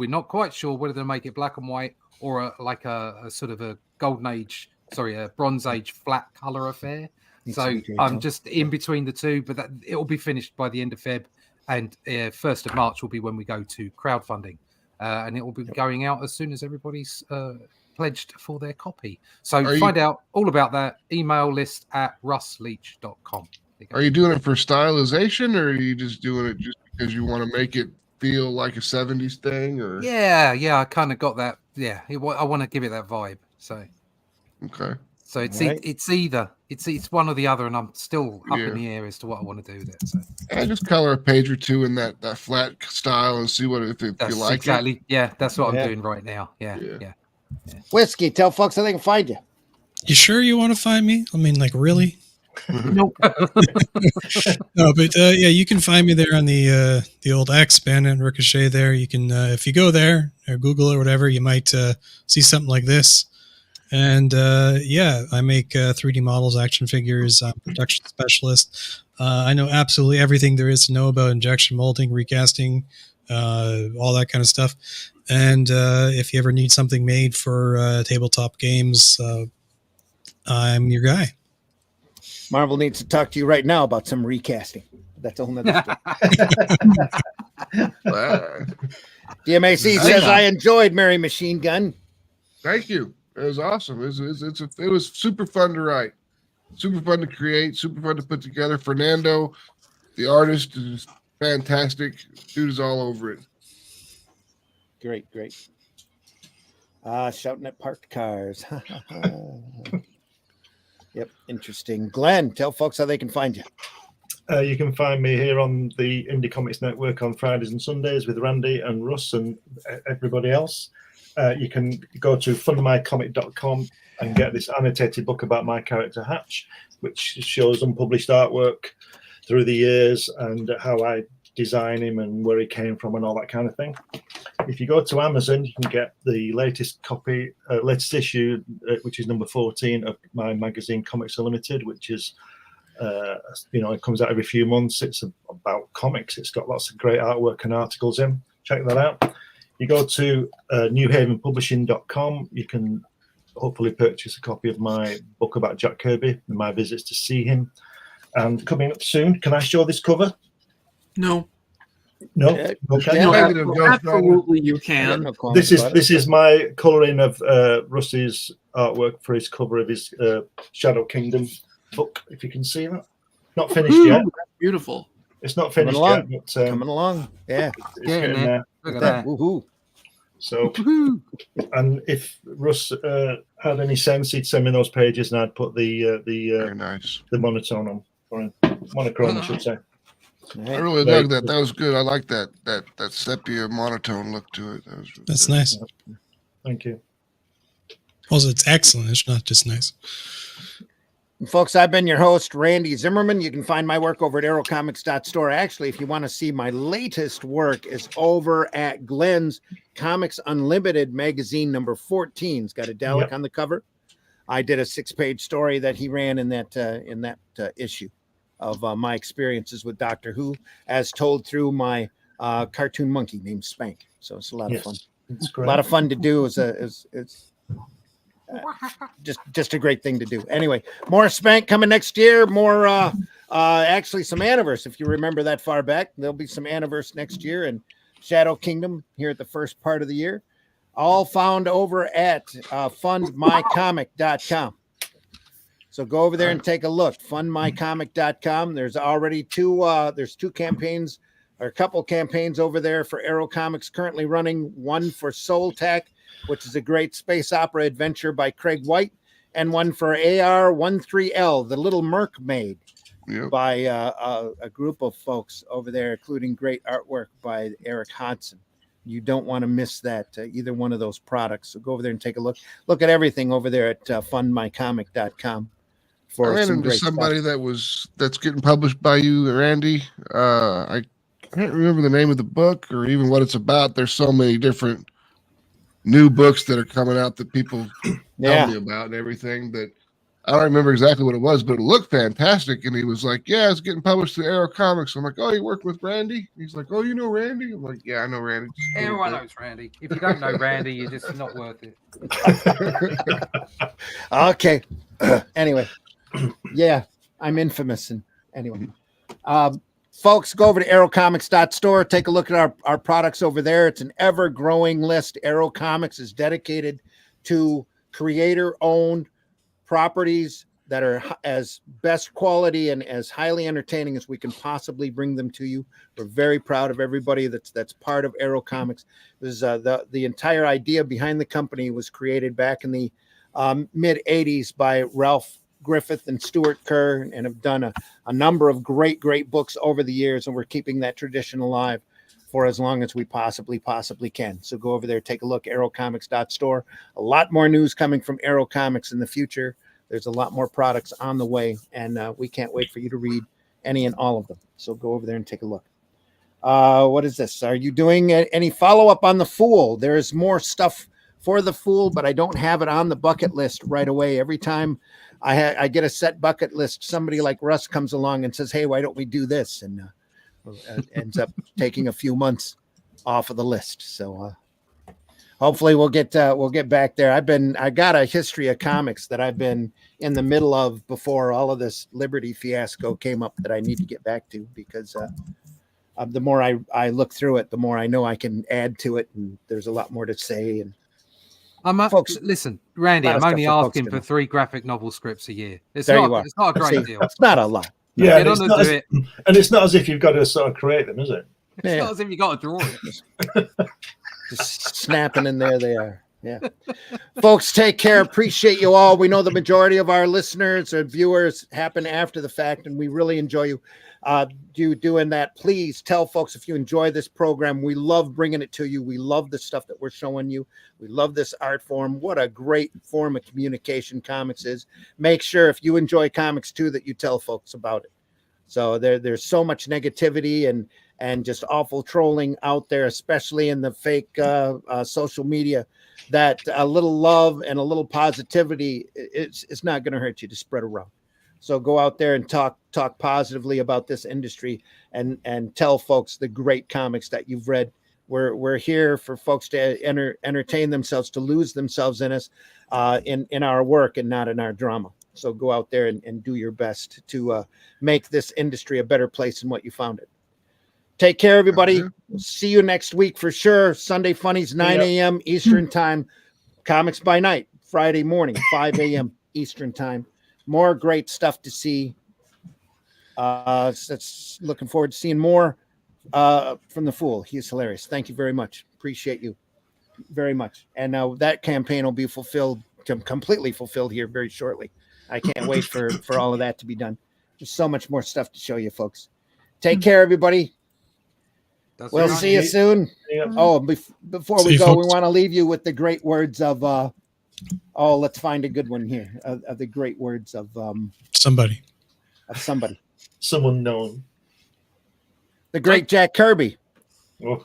not quite sure whether to make it black and white or a sort of a a Bronze Age flat color affair. So I'm just in between the two, but it'll be finished by the end of Feb, and 1st of March will be when we go to crowdfunding, and it will be going out as soon as everybody's pledged for their copy. So find out all about that. Email list at russleach.com. Are you doing it for stylization, or are you just doing it just because you want to make it feel like a 70s thing? Or yeah, I kind of got that. Yeah, I want to give it that vibe. So okay. So it's either it's one or the other, and I'm still up in the air as to what I want to do with it. So I just color a page or two in that flat style and see if you like exactly. it. Yeah, that's what I'm doing right now. Yeah. Whiskey, tell folks how they can find you. You sure you want to find me? I mean, like, really? Nope. No, but you can find me there on the old X, Ben and Ricochet. There, you can if you go there or Google or whatever, you might see something like this. And I make 3D models, action figures. I'm a production specialist. I know absolutely everything there is to know about injection molding, recasting, all that kind of stuff. And if you ever need something made for tabletop games, I'm your guy. Marvel needs to talk to you right now about some recasting. That's a whole nother story. DMAC says, I enjoyed Mary Machine Gun. Thank you. It was awesome. It was super fun to write, super fun to create, super fun to put together. Fernando, the artist, is fantastic. Dude is all over it. Great. Shouting at parked cars. Yep, interesting. Glenn, tell folks how they can find you. You can find me here on the Indie Comics Network on Fridays and Sundays with Randy and Russ and everybody else. You can go to fundmycomic.com and get this annotated book about my character Hatch, which shows unpublished artwork through the years and how I design him and where he came from and all that kind of thing. If you go to Amazon, you can get the latest issue, which is number 14 of my magazine Comics Unlimited, which is it comes out every few months. It's about comics. It's got lots of great artwork and articles in. Check that out. You go to newhavenpublishing.com. You can hopefully purchase a copy of my book about Jack Kirby and my visits to see him. And coming up soon, can I show this cover? No. Okay. No, absolutely you can. This is my colouring of Russ's artwork for his cover of his Shadow Kingdom book, if you can see that. Not finished yet. Beautiful. It's not finished yet, but coming along. Yeah. It's getting there. Look at that. Woohoo. So, and if Russ had any sense, he'd send me those pages, and I'd put Very nice. the monotone on, or monochrome, I should say. I really dug that. That was good. I like that sepia monotone look to it. That was really That's good. nice. Thank you. Also, it's excellent. It's not just nice. Folks, I've been your host, Randy Zimmerman. You can find my work over at aerocomics.store. Actually, if you want to see my latest work, is over at Glenn's Comics Unlimited magazine number 14. It's got a Dalek on the cover. I did a 6-page story that he ran in that issue of my experiences with Doctor Who, as told through my cartoon monkey named Spank. So it's a lot of fun. It's great. A lot of fun to do. It's just a great thing to do. Anyway, more Spank coming next year. More actually some Anniverse. If you remember that far back, there'll be some Anniverse next year, and Shadow Kingdom here at the first part of the year. All found over at fundmycomic.com. So go over there and take a look. Fundmycomic.com. There's already two campaigns, or a couple campaigns over there for Aero Comics currently running. One for Soul Tech, which is a great space opera adventure by Craig White, and one for AR-13L, The Little Mermaid, by a group of folks over there, including great artwork by Eric Hodson. You don't want to miss that, either one of those products. So go over there and take a look. Look at everything over there at fundmycomic.com. I ran into somebody that's getting published by you, Randy. I can't remember the name of the book or even what it's about. There's so many different new books that are coming out that people tell me about and everything, that I don't remember exactly what it was, but it looked fantastic. And he was like, yeah, it's getting published through Aero Comics. I'm like, oh, you work with Randy? He's like, oh, you know Randy? I'm like, yeah, I know Randy. Everyone knows Randy. If you don't know Randy, you're just not worth it. Okay. Anyway, yeah, I'm infamous. And anyway, folks, go over to aerocomics.store. Take a look at our products over there. It's an ever-growing list. Aero Comics is dedicated to creator-owned properties that are as best quality and as highly entertaining as we can possibly bring them to you. We're very proud of everybody that's part of Aero Comics. This is, the entire idea behind the company was created back in the mid 80s by Ralph Griffith and Stuart Kerr, and have done a number of great books over the years, and we're keeping that tradition alive for as long as we possibly can. So go over there, take a look, aerocomics.store. A lot more news coming from Aero Comics in the future. There's a lot more products on the way, and we can't wait for you to read any and all of them. So go over there and take a look. What is this? Are you doing any follow-up on The Fool? There's more stuff for The Fool, but I don't have it on the bucket list right away. Every time I get a set bucket list, somebody like Russ comes along and says, hey, why don't we do this? And ends up taking a few months off of the list. So hopefully we'll get back there. I got a history of comics that I've been in the middle of before all of this Liberty fiasco came up that I need to get back to, because the more I look through it, the more I know I can add to it, and there's a lot more to say. And folks, listen, Randy, I'm only asking for 3 graphic novel scripts a year. It's not a great deal. It's not a lot. Yeah, and it's not as if you've got to sort of create them, is it? It's not as if you got to draw it. Just snapping, and there they are. Yeah. Folks, take care. Appreciate you all. We know the majority of our listeners or viewers happen after the fact, and we really enjoy you doing that. Please tell folks if you enjoy this program. We love bringing it to you. We love the stuff that we're showing you. We love this art form. What a great form of communication comics is. Make sure if you enjoy comics too, that you tell folks about it. So there's so much negativity and just awful trolling out there, especially in the fake social media, that a little love and a little positivity, it's not going to hurt you to spread around. So go out there and talk positively about this industry, and tell folks the great comics that you've read. We're here for folks to entertain themselves, to lose themselves in us, in our work and not in our drama. So go out there and do your best to make this industry a better place than what you found it. Take care, everybody. We'll see you next week for sure. Sunday Funnies, 9 a.m. Eastern time. Comics by Night, Friday morning, 5 a.m. Eastern time. More great stuff to see. Looking forward to seeing more from The Fool. He's hilarious. Thank you very much. Appreciate you. very much. And that campaign will be completely fulfilled here very shortly. I can't wait for all of that to be done. There's so much more stuff to show you, folks. Take care, everybody. We'll see you soon. Oh, before we go, we want to leave you with the great words of let's find a good one here. The great words of somebody. Someone known. The great Jack Kirby. Oh.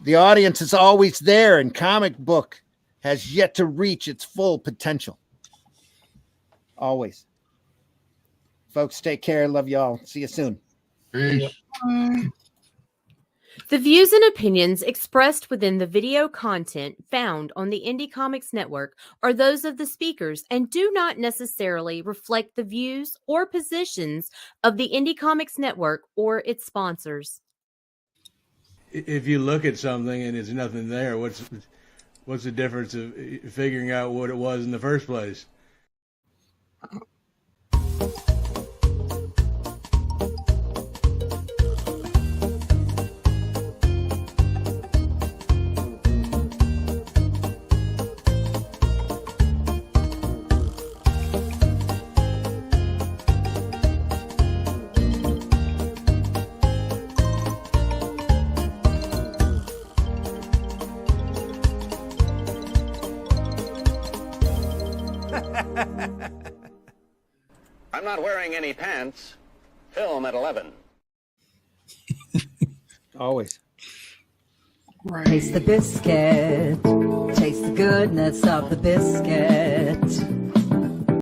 The audience is always there, and comic book has yet to reach its full potential. Always. Folks, take care. Love y'all. See you soon. Peace. The views and opinions expressed within the video content found on the Indie Comics Network are those of the speakers and do not necessarily reflect the views or positions of the Indie Comics Network or its sponsors. If you look at something and there's nothing there, what's the difference of figuring out what it was in the first place? I'm not wearing any pants. Film at 11. Always. Taste the biscuit. Taste the goodness of the biscuit.